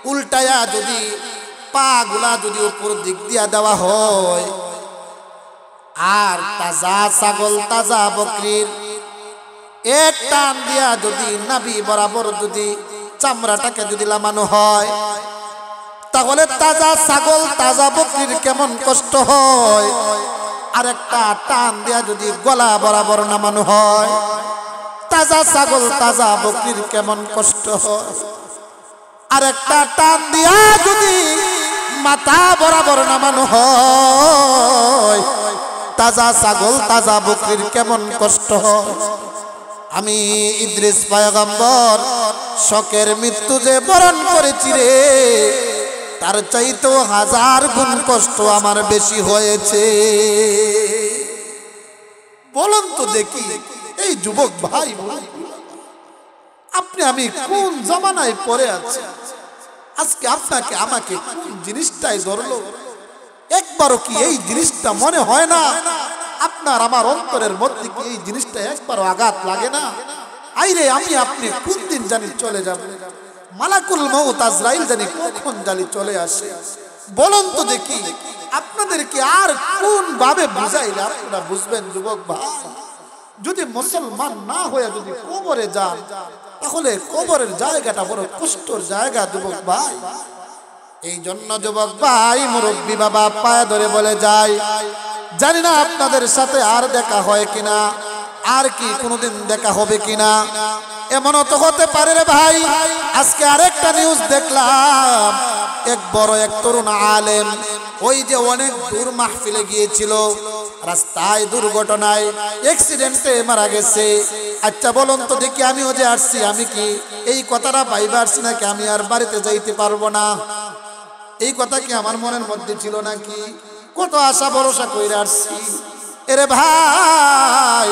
উল্টায়া যদি পা গুলা যদি উপর দিক দিয়া দেওয়া হয়, আর তাজা ছাগল তাজা বকরির এক টান দিয়া যদি নাভি বরাবর যদি চামড়াটাকে যদি লামানো হয়, তাহলে তাজা ছাগল তাজা বকরির কেমন কষ্ট হয়। আর একটা টান দিয়া যদি গলা বরাবর নামানো হয়, তাজা ছাগল তাজা বকরির কেমন কষ্ট হয়। আর একটা টান দিয়া যদি মাথা বরাবর নামানো হয়, তাজা ছাগল তাজা বকরির কেমন কষ্ট হয়। আমি ইদ্রিস পয়গম্বর শোকের মৃত্যু যে বরণ করেছি রে, তার চাইতেও 1000 গুণ কষ্ট আমার বেশি হয়েছে। বলুন তো দেখি এই যুবক ভাই, আপনি আমি কোন জামানায় পড়ে আছি? আজকে আপনাকে আমাকে কোন জিনিসটাই ধরলো? একবারও কি এই জিনিসটা মনে হয় না আপনার আমার অন্তরের মধ্যে কি এই জিনিসটা একবারও আঘাত লাগে না? আইরে আমি আপনি কোন দিন জানি চলে যাব, মালাকুল মউত আজরাইল জানি কখন জানি চলে আসে। বলুন তো দেখি আপনাদেরকে আর কোন ভাবে বুঝাইলে আপনারা বুঝবেন যুবক ভাই? যদি মুসলমান না হয়ে যদি কবরে যান, তাহলে কবরের জায়গাটা বড় কষ্টের জায়গা যুবক ভাই। এই জন্য যুবক ভাই, মুরব্বী বাবা পায়ে ধরে বলে যায়, জানি না আপনাদের সাথে আর দেখা হয় কিনা, আর কি কোনোদিন দেখা হবে কিনা। এমনও তো হতে পারে রে ভাই, আজকে আরেকটা নিউজ দেখলাম, এক বড় এক তরুণ আলেম, ওই যে অনেক দূর মাহফিলে গিয়েছিল, রাস্তায় দুর্ঘটনায় অ্যাক্সিডেন্টে মারা গেছে। আচ্ছা বলুন তো দেখি, আমিও যে আসছি, আমি কি এই কথাটা পাইবা আসছি নাকি আমি আর বাড়িতে যাইতে পারবো না? এই কথা কি আমার মনের মধ্যে ছিল নাকি? কত আশা ভরসা কইরা আসছি। এরে ভাই,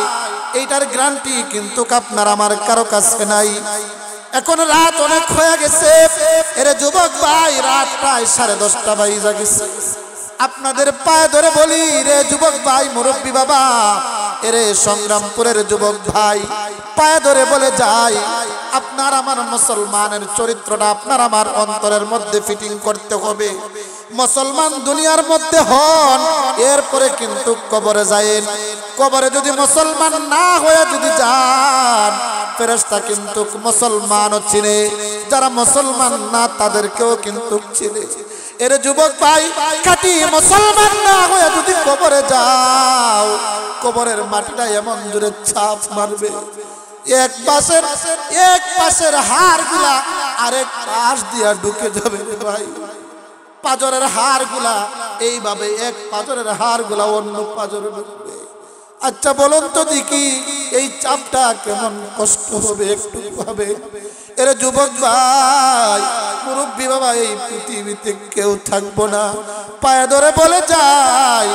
এইটার গ্যারান্টি কিন্তু আপনার আমার কারো কাছে নাই। এখন রাত অনেক হয়ে গেছে, এরে যুবক ভাই, রাত প্রায় 10:30 বাজে গেছে। আপনাদের পায়ে ধরে বলি রে যুবক ভাই, মুরব্বী বাবা, এরে সংগ্রামপুরের যুবক ভাই, পায়ে ধরে বলে যাই, আপনার আমার মুসলমানের চরিত্রটা আপনার আমার অন্তরের মধ্যে ফিটিং করতে হবে। মুসলমান দুনিয়ার মধ্যে হন, এরপরে কিন্তু কবরে যায়েন। কবরে যদি মুসলমান না হয়ে যদি যান, ফেরেশতা কিন্তু মুসলমানও চিনে, যারা মুসলমান না তাদেরকেও কিন্তু চিনে। এর যুবক ভাই, খাঁটি মুসলমান না হয়ে যদি কবরে যাও, কবরের মাটিটা এমন জোরে ছাপ মারবে, এক পাশের হাড় গুলা আরেক পাশ দিয়া ঢুকে যাবে ভাই। পাজরের হাড় গুলা এইভাবে, এক পাজরের হাড় গুলা অন্য পাজরে ঢুকবে। আচ্ছা বলুন তো দেখি এই চাপটা কেমন কষ্ট হবে, একটু হবে? এর যুবক ভাই, মুরব্বী বাবা, এই পৃথিবীতে কেউ থাকবো না। পায়ে ধরে বলে যায়,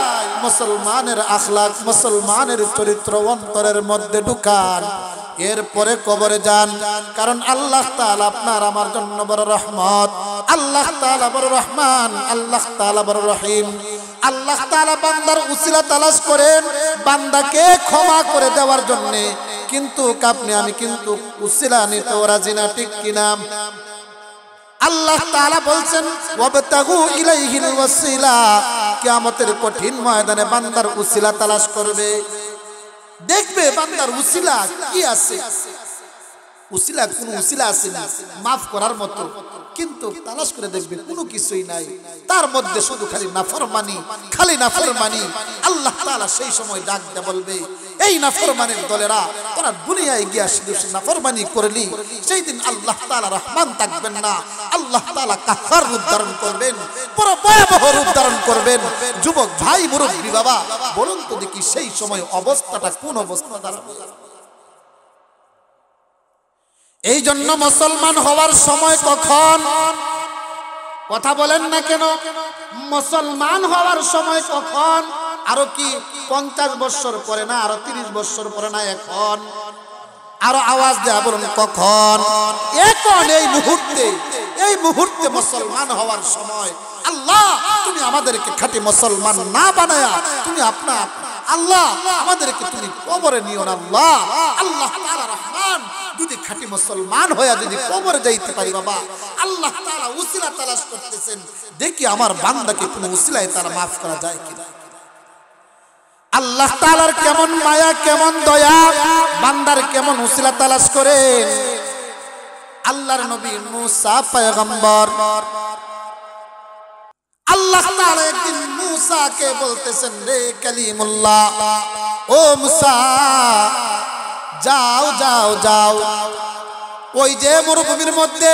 মুসলমানের আখলাক, মুসলমানের চরিত্র অন্তরের মধ্যে ঢুকান, এরপরে কবরে যান। কারণ আল্লাহ তাআলা আপনার আমার জন্য বড় রহমত, আল্লাহ তাআলা বড় রহমান, আল্লাহ তাআলা বড় রহিম। আল্লাহ তাআলা বান্দার উসিলা তালাশ করেন বান্দাকে ক্ষমা করে দেওয়ার জন্য, কিন্তু আপনি আমি কিন্তু উসিলা নিতে রাজি না, ঠিক কিনা? আল্লাহ তাআলা বলছেন, ওয়াবতাগু ইলাইহিল ওয়াসিলা, কিয়ামতের কঠিন ময়দানে বান্দার উসিলা তালাশ করবে, দেখবে বান্দার উসিলা কি আছে। উসিলা কোন উসিলা আছে মাফ করার মতো? কিন্তু তালাশ করে দেখবে কোনো কিছুই নাই, তার মধ্যে শুধু খালি নাফরমানি, খালি নাফরমানি। আল্লাহ তাআলা সেই সময় ডাক দিয়ে বলবে, এই নাফরমানির দলেরা, তোরা দুনিয়ায় গিয়া শুধু নাফরমানি করলি, সেই দিন আল্লাহ তাআলা রহমান থাকবেন না, আল্লাহ তাআলা কাহ্হার রূপ ধারণ করবেন, বড় ভয়াবহ রূপ ধারণ করবেন। যুবক ভাই, মুরব্বী বাবা, বলুন তো দেখি সেই সময় অবস্থাটা কোন অবস্থা দাঁড়াবে? এই জন্য মুসলমান হওয়ার সময় কখন? কথা বলেন না কেন? মুসলমান হওয়ার সময় কখন? আরো কি 50 বছর পরে না, আরো 30 বছর পরে না, এখন? আরো আওয়াজ দেয়া বলুন, কখন? এখন, এই মুহূর্তে, এই মুহূর্তে মুসলমান হওয়ার সময়। আল্লাহ, তুমি আমাদেরকে খাঁটি মুসলমান না বানায়া তুমি আপনার আল্লাহ আমাদেরকে তুমি কবরে নিও না। আল্লাহ, আল্লাহ তাআলা রহমান, যদি খাঁটি মুসলমান হয়ে যদি কবরে যাইতে পারি বাবা, আল্লাহ তাআলা উসিলা তালাশ করতেছেন, দেখি আমার বান্দাকে কোনো উসিলায় তারা মাফ করা যায় কিনা। আল্লাহ তাআলার কেমন মায়া, কেমন দয়া, বান্দার কেমন উসিলা তালাশ করেন। আল্লাহর নবী মুসা পয়গম্বর, আল্লাহ তাআলা একদিন মুসাকে বলতেছেন, রে কালিমুল্লাহ, ও মুসা, যাও যাও যাও, ওই যে মরুভূমির মধ্যে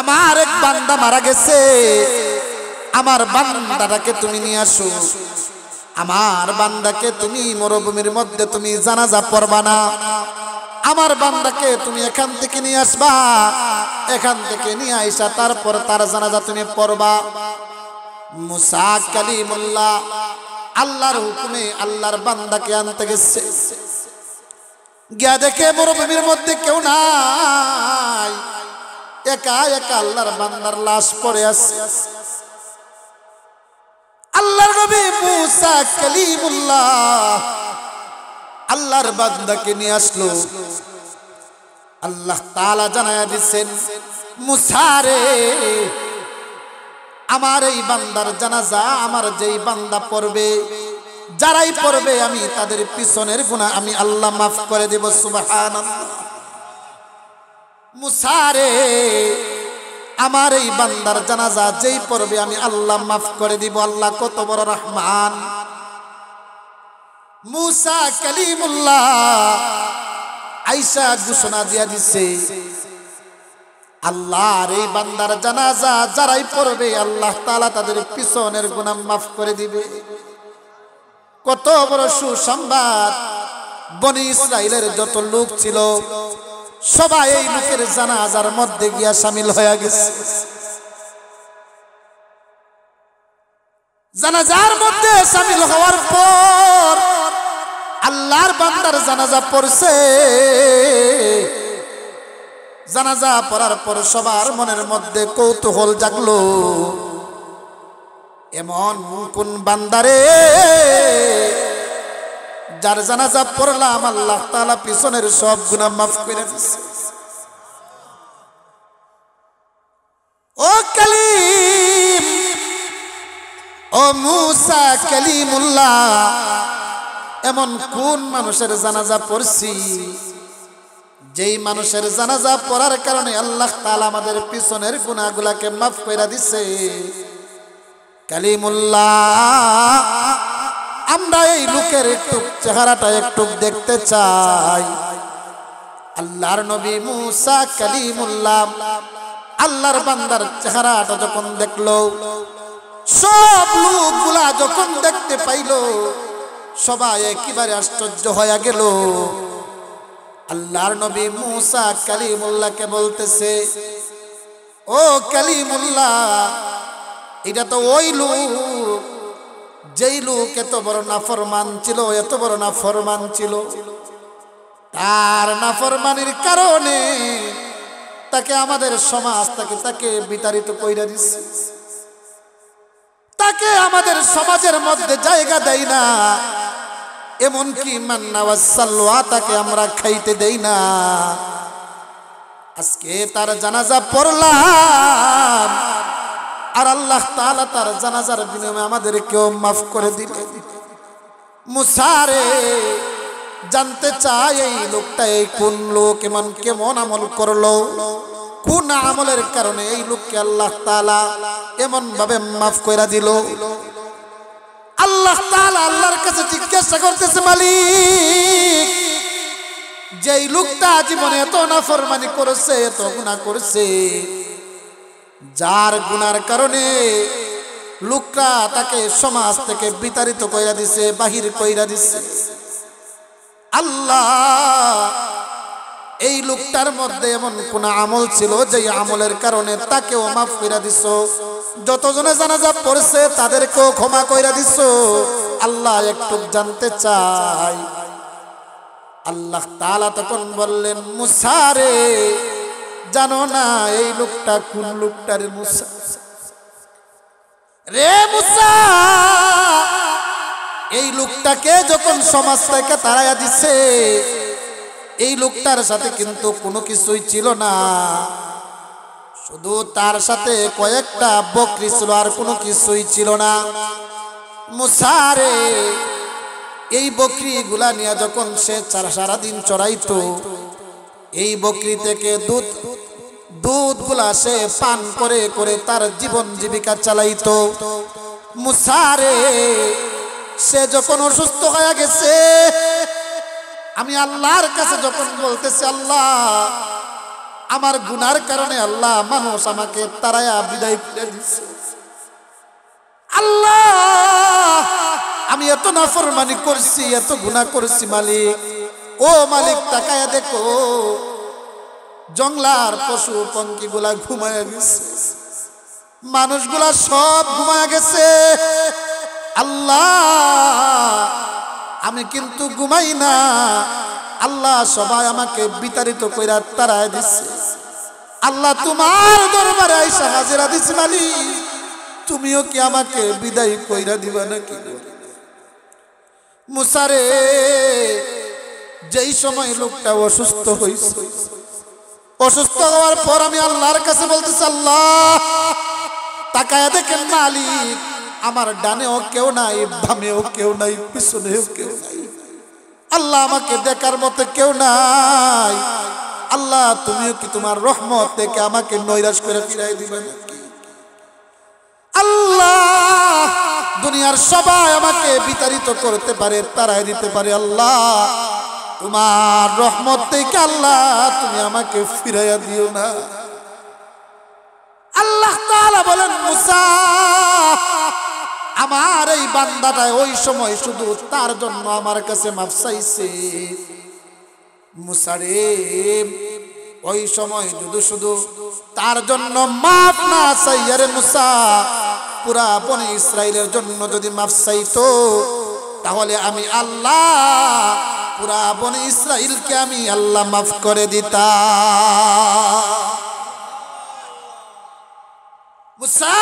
আমার এক বান্দা মারা গেছে, আমার বান্দাটাকে তুমি নিয়ে আসো। আমার বান্দাকে তুমি মরুভূমির মধ্যে তুমি জানাজা পড়বা না, আমার বান্দাকে তুমি এখান থেকে নিয়ে আসবা, এখান থেকে নিয়ে আইসা তারপর তার জানাজা তুমি পড়বা। মুসা কালিমুল্লাহ আল্লাহর হুকুমে আল্লাহর বান্দাকে আনতে গেছে, গিয়া দেখে মরুভূমির মধ্যে কেউ নাই, একা একা আল্লাহর বান্দার লাশ পড়ে আছে। আল্লাহর নবী মুসা কালিমুল্লাহ আল্লাহর বান্দাকে নিয়ে আসলো। আল্লাহ তাআলা জানায়া দিচ্ছেন, মুসা রে, আমার এই বান্দার জানাজা আমার যেই বান্দা পড়বে, যারাই পড়বে, আমি তাদের পিছনের গুনাহ আমি আল্লাহ মাফ করে দেব। সুবহানাল্লাহ। মুসা রে, আমার এই বান্দার জানাজা যেই পড়বে আমি আল্লাহ মাফ করে দিব। আল্লাহ কত বড় রহমান। মুসা কালিমুল্লাহ আয়েশা ঘোষণা দিয়া দিছে, আল্লাহর এই বান্দার জানাজা যারাই পড়বে আল্লাহ তাআলা তাদের পিছনের গুনাহ মাফ করে দিবে। কত বড় সুসংবাদ! বনি ইসরাইলের যত লোক ছিল সবাই এই লোকের জানাজার মধ্যে গিয়া শামিল হয়ে গেছে। জানাজার মধ্যে শামিল হওয়ার পর আল্লাহর বান্দার জানাজা পড়ছে। জানাজা পড়ার পর সবার মনের মধ্যে কৌতূহল জাগলো, এমন কোন বান্দারে যার জানাজা পড়লাম আল্লাহ তাআলা পিছনের সব গুনাহ মাফ করে দিয়েছে। ও কালিম, ও মুসা কালিমুল্লাহ, এমন কোন মানুষের জানাজা পড়ছি যেই মানুষের জানাজা পড়ার কারণে আল্লাহ তাআলা আমাদের পিছনের গুনাহগুলোকে মাফ করে দিয়েছে। কালিমুল্লাহ, আমরা এই লোকের একটু চেহারাটা একটু দেখতে চাই। আল্লাহর নবী মুসা কালিমুল্লাহ আল্লাহর বান্দার চেহারাটা যখন দেখলো, সব লোকগুলা যখন দেখতে পাইল, সবাই একেবারে আশ্চর্য হয়ে গেল। আল্লাহর নবী মুসা কালিমুল্লাহকে বলতেছে, ও কালিমুল্লাহ, এটা তো ওই লোক যেই লোক এত বড় নাফরমান ছিল, এত বড় নাফরমান ছিল। তার নাফরমানির কারণে তাকে আমাদের সমাজ তাকে বিতাড়িত কইরা দিচ্ছে, তাকে আমাদের সমাজের মধ্যে জায়গা দেয় না, এমনকি মান্না ওয়া সালওয়া তাকে আমরা খাইতে দেই না। আজকে তার জানাজা পড়লাম আর আল্লাহ তাআলা তার জানাজার বিনিময়ে আমাদেরকেও মাফ করে দিলেন। মুসা রে, জানতে চাই এই লোকটা এই কোন লোক, কেমন আমল করলো, কোন আমলের কারণে এই লোককে আল্লাহ তাআলা এমন ভাবে মাফ কইরা দিল? আল্লাহ তাআলা আল্লাহর কাছে জিজ্ঞাসা করতেছে, মালিক, যেই লোকটা জীবনে এত নাফরমানি করেছে, এত গুনাহ করেছে, যার গুনার কারণে লোকটা তাকে সমাজ থেকে বিতাড়িত কইরা দিছে, বাহির কইরা দিছে, আল্লাহ এই লোকটার মধ্যে এমন কোন আমল ছিল যে আমলের কারণে তাকেও মাফ কইরা দিছো? যতজনে জানাজা পড়ছে তাদেরকেও ক্ষমা কইরা দিছো? আল্লাহ একটু জানতে চাই। আল্লাহ তাআলা তখন বললেন, মুসা রে, জানো না এই লোকটা কোন লোকটা রে মুসা? রে মুসা, এই লোকটাকে যখন সমাজ থেকে তাড়াইয়া দিছে, এই লোকটার সাথে কিন্তু কোনো কিছুই ছিল না, শুধু তার সাথে কয়েকটা বকরি ছিল, আর কোনো কিছুই ছিল না। মুসা রে, এই বকরি গুলা নিয়ে যখন সে সারাদিন চড়াইতো, এই বকরি থেকে দুধ গুলা সে পান করে করে তার জীবন জীবিকা চালাইতো। মুসা রে, সে যখন অসুস্থ হয়ে গেছে, আমি আল্লাহর কাছে যখন বলতেছি, আল্লাহ আমার গুনার কারণে আল্লাহ মানুষ আমাকে তাড়ায়া বিদায় করে দিছে, আল্লাহ আমি এত নাফরমানি করছি, এত গুনাহ করছি, মালিক ও মালিক, তাকায়া দেখো জঙ্গলার পশু পঙ্খী গুলা ঘুমায়া গেছে, মানুষগুলা সব ঘুমায়া গেছে, আল্লাহ আমি কিন্তু ঘুমাই না, আল্লাহ সবাই আমাকে বিতাড়িত কইরা তাড়ায় দিছে, আল্লাহ তোমার দরবারে আইসা হাজিরা দিছি, মালিক তুমিও কি আমাকে বিদায় কইরা দিবা নাকি? মুসা রে, যেই সময় লোকটা অসুস্থ হইছে, অসুস্থ হওয়ার পর আমি আল্লাহর কাছে বলতেছি, আল্লাহ তাকায়া দেখেন মালিক, আমার ডানেও কেউ নাই, বামেও কেউ নাই, পিছনেও কেউ নাই, আল্লাহ আমাকে দেখার মতো কেউ নাই, আল্লাহ তুমিও কি তোমার রহমত থেকে আমাকে নৈরাশ করে ফিরাই দিবে নাকি? আল্লাহ দুনিয়ার সবাই আমাকে বিতাড়িত করতে পারে, তাড়াই দিতে পারে, আল্লাহ তোমার রহমত থেকে আল্লাহ তুমি আমাকে ফিরাইয়া দিও না। আল্লাহ তাআলা বলেন, মুসা আমার এই বান্দাটা ওই সময় শুধু তার জন্য আমার কাছে মাফ চাইছে। মুসা রে, ওই সময় শুধু তার জন্য মাফ না চাইয়া রে মুসা, পুরা বনি ইসরাইলের জন্য যদি মাফ চাইতো, তাহলে আমি আল্লাহ পুরা বনি ইসরাইলকে আমি আল্লাহ মাফ করে দিতাম। মুসা,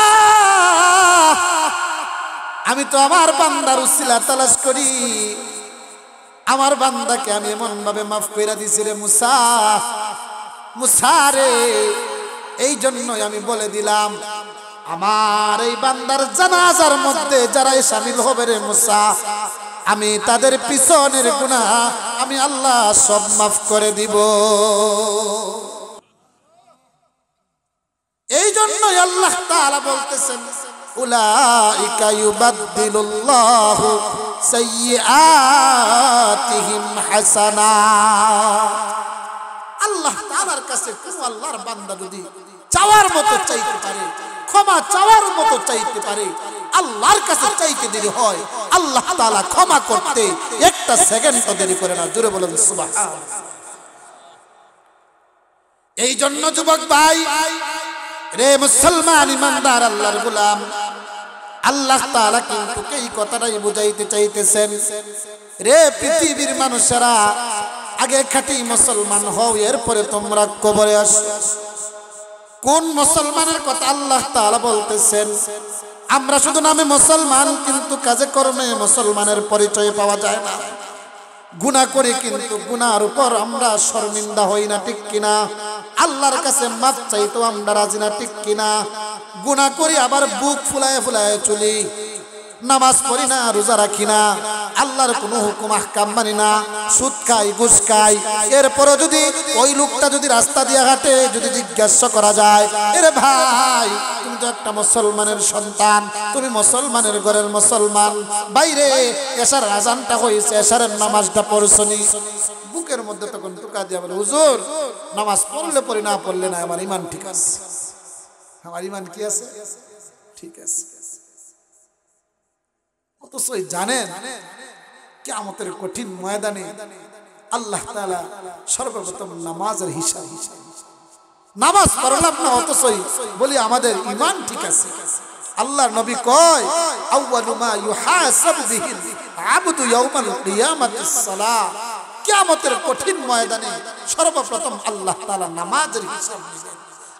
আমি তো আমার বান্দার উসিলা তালাশ করি, আমার বান্দাকে আমি এমন ভাবে মাফ কইরা দিছি রে মুসা। মুসা রে, এই জন্যই আমি বলে দিলাম, আমার এই বান্দার জানাজার মধ্যে যারাই শামিল হবে রে মুসা, আমি তাদের পিছনের গুনাহ আমি আল্লাহ সব মাফ করে দিব। এই জন্যই আল্লাহ তাআলা বলতেছেন, উলাইকা ইউবাদদিলুল্লাহু সাইয়্যাতিহিম হাসানাত। আল্লাহ তাআলার কাছে কোন আল্লাহর বান্দা যদি চাওয়ার মতো চাইতে পারে, ক্ষমা চাওয়ার মতো চাইতে পারে, আল্লাহর কাছে চাইতে দেরি হয়, আল্লাহ তাআলা ক্ষমা করতে একটা সেকেন্ডও দেরি করে না। জোরে বলেন সুবহানাল্লাহ। এই জন্য যুবক ভাই রে, মুসলমান ইমানদার আল্লাহর গোলাম, আল্লাহ তাআলা কিন্তু এই কথাটাই বুঝাইতে চাইতেছেন, রে পৃথিবীর মানুষেরা, আগে খাঁটি মুসলমান হও, এরপরে তোমরা কবরে আসো। কোন মুসলমানের কথা আল্লাহ তাআলা বলতেছেন? আমরা শুধু নামে মুসলমান, কিন্তু কাজে কর্মে মুসলমানের পরিচয় পাওয়া যায় না। গুনাহ করি, কিন্তু গুনার উপর আমরা শর্মিন্দা হই না, ঠিক কিনা? আল্লাহর কাছে মাফ চাইতো আমরা রাজি না, ঠিক কিনা? গুনাহ করি আবার বুক ফুলায় ফুলায় চলি, নামাজ পড়ি না, রোজা রাখি না, আল্লাহর কোনো হুকুম আহকাম মানি না, সুদ খাই, ঘুষ খাই, এরপরে যদি ওই লোকটা যদি রাস্তা দিয়ে হাঁটে, যদি জিজ্ঞাসা করা যায়, এরে ভাই তুমি তো একটা মুসলমানের সন্তান, তুমি মুসলমানের ঘরের মুসলমান, বাইরে এশার আজানটা হয়েছে, এশারের নামাজটা পড়ছনি, বুকের মধ্যে তখন টুকা দিয়া বলে, হুজুর নামাজ পড়লে পড়ি, না পড়লে না, আমার ইমান ঠিক আছে। আমার ইমান কি আছে? ঠিক আছে। অথচ জানেন কিয়ামতের কঠিন ময়দানে আল্লাহ তাআলা সর্বপ্রথম নামাজের হিসাব, নামাজ পড়লাম না অথচই বলি আমাদের ইমান ঠিক আছে। আল্লাহর নবী কয়, আউয়ালু মা ইউহাসাবু বিহিল আবদু ইয়াউমাল কিয়ামাতিস সালাহ, কিয়ামতের কঠিন ময়দানে সর্বপ্রথম আল্লাহ তাআলা নামাজের হিসাব নেবেন।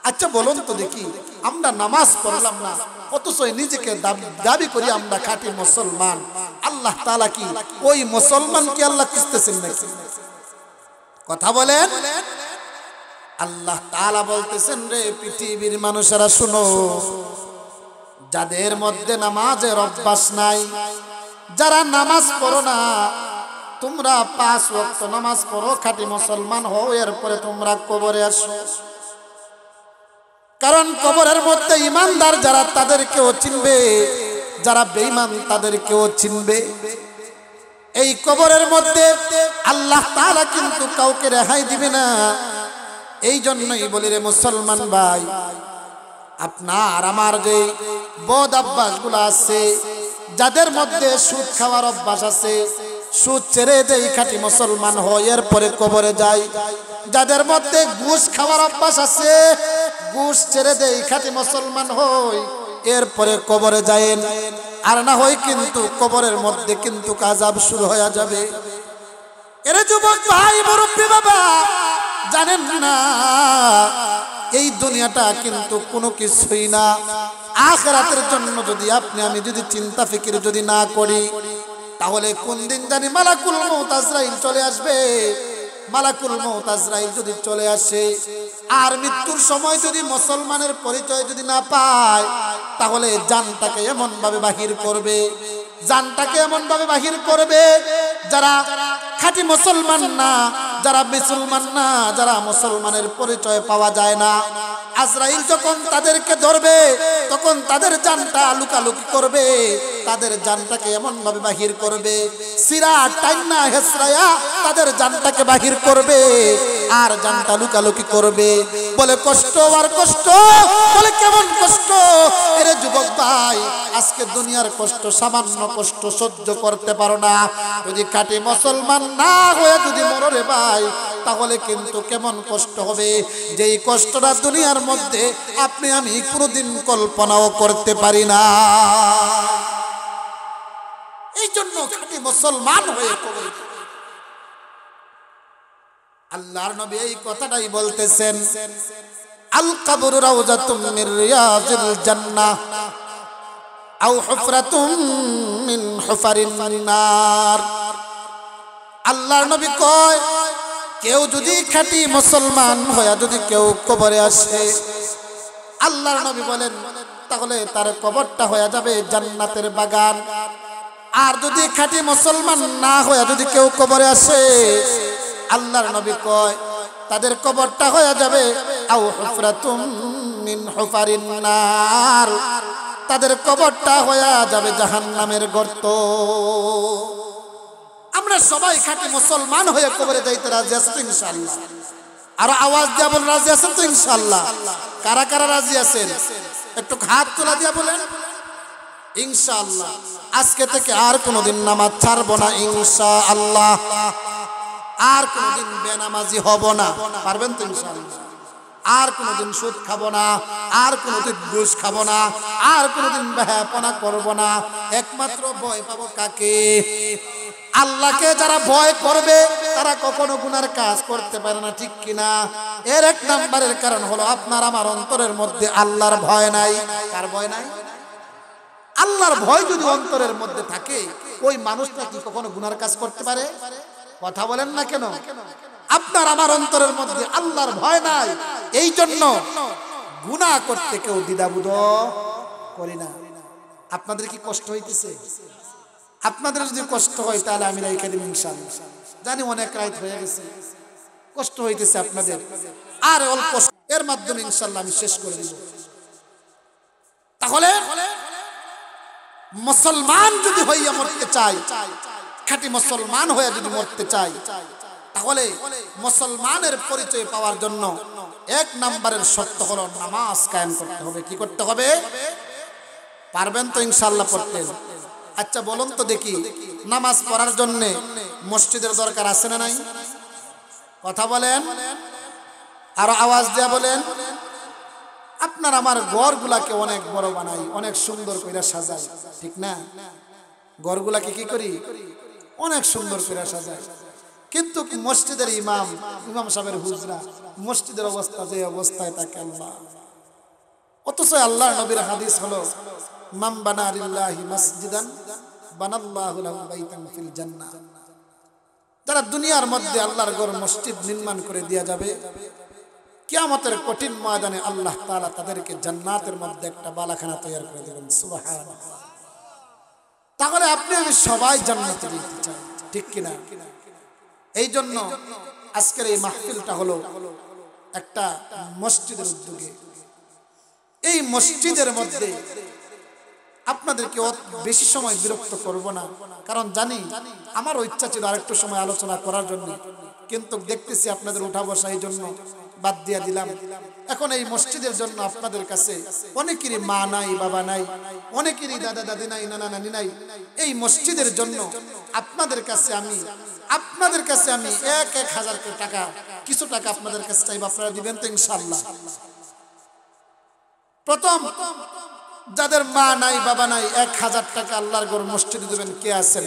আচ্ছা বলুন তো দেখি, আমরা নামাজ পড়লাম না অথচ নিজেকে দাবি করি আমরা খাঁটি মুসলমান, আল্লাহ তাআলা কি ওই মুসলমান কি আল্লাহ খুঁজতেছেন নাকি? কথা বলেন। আল্লাহ তাআলা বলতেছেন, রে পৃথিবীর মানুষেরা শুনো, যাদের মধ্যে নামাজের অভ্যাস নাই, যারা নামাজ পড়ো না, তোমরা 5 ওয়াক্ত নামাজ পড়ো, খাঁটি মুসলমান হও, এরপরে তোমরা কবরে আসো। কারণ কবরের মধ্যে ইমানদার যারা তাদেরকেও চিনবে, যারা বেঈমান তাদেরকেও চিনবে। এই কবরের মধ্যে আল্লাহ তাআলা কিন্তু কাউকে রেহাই দিবে না। এই জন্যই বলি রে মুসলমান ভাই, আপনার আমার যে বদ অভ্যাসগুলো আছে, যাদের মধ্যে সুদ খাওয়ার অভ্যাস আছে, সুদ ছেড়ে দেই খাঁটি মুসলমান হয়, এরপরে কবরে যায়। যাদের মধ্যে ঘুষ খাওয়ার অভ্যাস আছে, ঘুষ ছেড়ে দেই খাঁটি মুসলমান হয়, এরপরে কবরে যায়েন, আর না হয় কিন্তু কবরের মধ্যে কিন্তু আযাব শুরু হয়ে যাবে। এরে যুবক ভাই, মুরব্বী বাবা, জানেন না এই দুনিয়াটা কিন্তু কোনো কিছুই না। আখিরাতের জন্য যদি আপনি আমি যদি চিন্তা ফিকির যদি না করি, তাহলে কোন দিন জানি মালাকুল মউত আজরাইল চলে আসবে। মালাকুল মউত আজরাইল যদি চলে আসে আর মৃত্যুর সময় যদি মুসলমানের পরিচয় যদি না পায়, তাহলে জানটাকে এমন ভাবে বাহির করবে, জানটাকে এমন ভাবে বাহির করবে, যারা খাঁটি মুসলমান না, যারা মুসলমান না, যারা মুসলমানের পরিচয় পাওয়া যায় না, আজরাইল যখন তাদেরকে ধরবে তখন তাদের জানটা লুকালুকি করবে, তাদের জানটাকে এমন ভাবে বাহির করবে, সিরা টাইনা হেসরায়া তাদের জানটাকে বাহির করবে, আর জানটা লুকালুকি করবে। বলে কষ্ট আর কষ্ট, বলে কেমন কষ্ট? এরে যুবক ভাই, আজকে দুনিয়ার কষ্ট, সামান্য কষ্ট সহ্য করতে পারো না, যদি খাঁটি মুসলমান না হয়ে যদি মরো রে ভাই, তাহলে কিন্তু কেমন কষ্ট হবে, যেই কষ্টটা দুনিয়ার মধ্যে আপনি আমি কোনোদিন কল্পনাও করতে পারি না। এই জন্য খাঁটি মুসলমান হয়ে কবরে, আল্লাহর নবী এই কথাটাই বলতেছেন, আল কবরু রাউযাতুম মির রিয়াজিল জান্নাহ আও হুফরাতুম মিন হুফারিন নার। আল্লাহর নবী কয়, কেউ যদি খাঁটি মুসলমান হয়ে যদি কেউ কবরে আসে, আল্লাহর নবী বলেন তাহলে তার কবরটা হয়ে যাবে জান্নাতের বাগান। আর যদি খাঁটি মুসলমান না হয়ে যদি কেউ কবরে আসে, আল্লাহর নবী কয় তাদের কবরটা হয়ে যাবে আও হুফরাতুম মিন হুফারিন নার, তাদের কবরটা হয়ে যাবে জাহান্নামের গর্ত। আমরা সবাই খাঁটি মুসলমান হয়ে কবরে যাইতে রাজি আছি তো ইনশাআল্লাহ? আর আওয়াজ দিয়া বলেন, রাজি আছেন তো ইনশাআল্লাহ? কারা কারা রাজি আছেন একটু হাত তোলা দিয়া বলেন ইনশাআল্লাহ। আজকে থেকে আর কোনোদিন নামাজ ছাড়বো না ইনশাআল্লাহ, আর কোনোদিন বেনামাজি হব না, পারবেন তো ইনশাআল্লাহ? আর কোনোদিন সুদ খাবো না, আর কোনোদিন ঘুষ খাবো না, আর কোনোদিন বেহাপনা করবো না। একমাত্র ভয় পাবো কাকে? আল্লাহকে। যারা ভয় করবে তারা কখনো গুনার কাজ করতে পারে না, ঠিক কিনা? এর এক নাম্বারের কারণ হলো আপনার আমার অন্তরের মধ্যে আল্লাহর ভয় নাই। কার ভয় নাই? আল্লাহর ভয় যদি অন্তরের মধ্যে থাকে, ওই মানুষটা কি কখনো গুনার কাজ করতে পারে? কথা বলেন না কেন? আপনার আমার অন্তরের মধ্যে আল্লাহর ভয় নাই, এই জন্য গুনাহ করতে কেউ দ্বিধাবোধ করি না। আপনাদের কি কষ্ট হইতেছে? আপনাদের যদি কষ্ট হয় তাহলে আমি রাইখা দিব ইনশাআল্লাহ। জানি অনেক রাত হয়ে গেছে, কষ্ট হইতেছে আপনাদের, আর অল্প এর মাধ্যমে ইনশাআল্লাহ আমি শেষ করে দিব। তাহলে মুসলমান যদি হইয়া মরতে চাই, খাঁটি মুসলমান হয়ে যদি মরতে চাই, তাহলে মুসলমানের পরিচয় পাওয়ার জন্য এক নাম্বারের শর্ত হলো নামাজ কায়েম করতে হবে। কি করতে হবে? পারবেন তো ইনশাআল্লাহ পড়তে? আচ্ছা বলুন তো দেখি, নামাজ পড়ার জন্য মসজিদের দরকার আছে না নাই? কথা বলেন, আরো আওয়াজ দেয়া বলেন। আপনার আমার ঘরগুলাকে অনেক বড় বানাই, অনেক সুন্দর করে সাজাই, ঠিক না? ঘরগুলাকে কি করি? অনেক সুন্দর করে সাজাই। কিন্তু মসজিদের ইমাম সাহেবের হুজরা, মসজিদের অবস্থা যে অবস্থায় থাকে আল্লাহ। অথচ আল্লাহর নবীর হাদিস হলো মান বানা লিল্লাহি মাসজিদান বানাল্লাহু লাহু বাইতান ফিল জান্নাহ। যারা দুনিয়ার মধ্যে আল্লাহর ঘর মসজিদ নির্মাণ করে দেয়া যাবে, কিয়ামতের কঠিন ময়দানে আল্লাহ তাআলা তাদেরকে জান্নাতের মধ্যে একটা বালাখানা তৈরি করে দেবেন। সুবহানাল্লাহ। তাহলে আপনি আমি সবাই জান্নাতে যেতে চাই, ঠিক কিনা? এই জন্য আজকের এই মাহফিলটা হলো একটা মসজিদের উদ্যোগে। এই মসজিদের মধ্যে আপনাদেরকে বেশি সময় বিরক্ত করব না, কারণ জানি আমারও ইচ্ছা ছিল আরেকটু সময় আলোচনা করার জন্য, কিন্তু দেখতেছি আপনাদের উঠা বসা, এই জন্য বাদ দিয়ে দিলাম। এখন এই মসজিদের জন্য আপনাদের কাছে অনেকেরই মা নাই, বাবা নাই, অনেকেরই দাদা দাদি নাই, নানা নানি নাই। এই মসজিদের জন্য আপনাদের কাছে আমি 1,000 টাকা, কিছু টাকা আপনাদের কাছে চাইব, আপনারা দিবেন তো ইনশাআল্লাহ? প্রথম যাদের মা নাই, বাবা নাই, 1,000 টাকা আল্লাহর ঘর মসজিদে দিবেন। কে আছেন?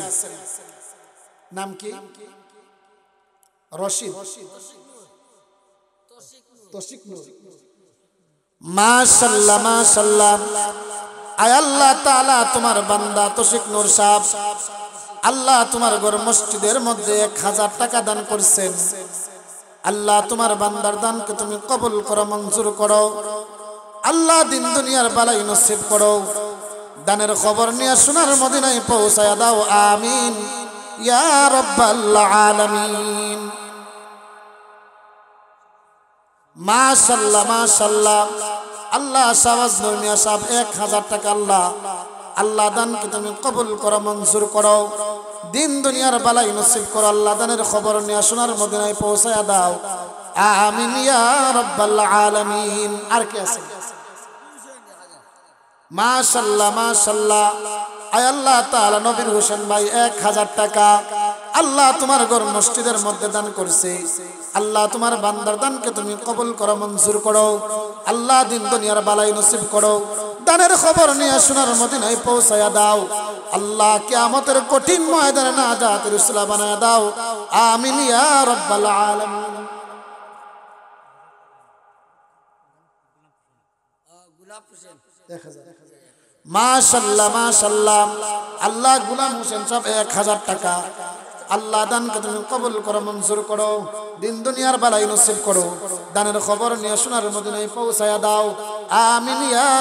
নাম কি? রশিদ, তৌসিক নূর। মাশাআল্লাহ মাশাআল্লাহ। আয় আল্লাহ তাআলা, তোমার বান্দা তৌসিক নূর সাহেব, আল্লাহ তোমার ঘর মসজিদের মধ্যে 1,000 টাকা দান করছেন। আল্লাহ তোমার বান্দার দানকে তুমি কবুল করো, মঞ্জুর করো। আল্লাহ দিন দুনিয়ার বালাই নসিব করো। দানের খবর নিয়ে সোনার মদিনায় পৌঁছায়া দাও, আমিন ইয়া রাব্বাল আলামিন। মাশাআল্লাহ মাশাআল্লাহ। আল্লাহ শাহবাজ নূর মিয়া সাহেব 1,000 টাকা আল্লাহ দানকে তুমি কবুল করো, মঞ্জুর করো। দিন দুনিয়ার বালাই নসিব করো। আল্লাহ দানের খবর নিয়ে সোনার মদিনায় পৌঁছায়া দাও, আমিন ইয়া রাব্বাল আলামিন। আর কি আছে? মাশাআল্লাহ মাশাআল্লাহ। আয় আল্লাহ তাআলা নবীর হোসেন ভাই 1,000 টাকা আল্লাহ তোমার ঘর মসজিদের মধ্যে দান করছে। আল্লাহ তোমার বান্দার দানকে তুমি কবুল করো, মঞ্জুর করো। আল্লাহ দিন দুনিয়ার বালাই নসিব করো। দানের খবর নিয়ে সোনার মদিনায় পৌঁছায়া দাও। আল্লাহ কিয়ামতের কঠিন ময়দানে নাজাতের উসিলা বানায়া দাও, আমিন ইয়া রাব্বাল আলামিন। মাশাআল্লাহ মাশাআল্লাহ। আল্লাহ গোলাম হোসেন সাহেব 1,000 টাকা আল্লাহ দানকে তুমি কবুল করো, মঞ্জুর করো। দিন দুনিয়ার বালাই নসিব করো। দানের খবর নিয়ে সোনার মদিনায় পৌঁছায়া দাও, আমিন ইয়া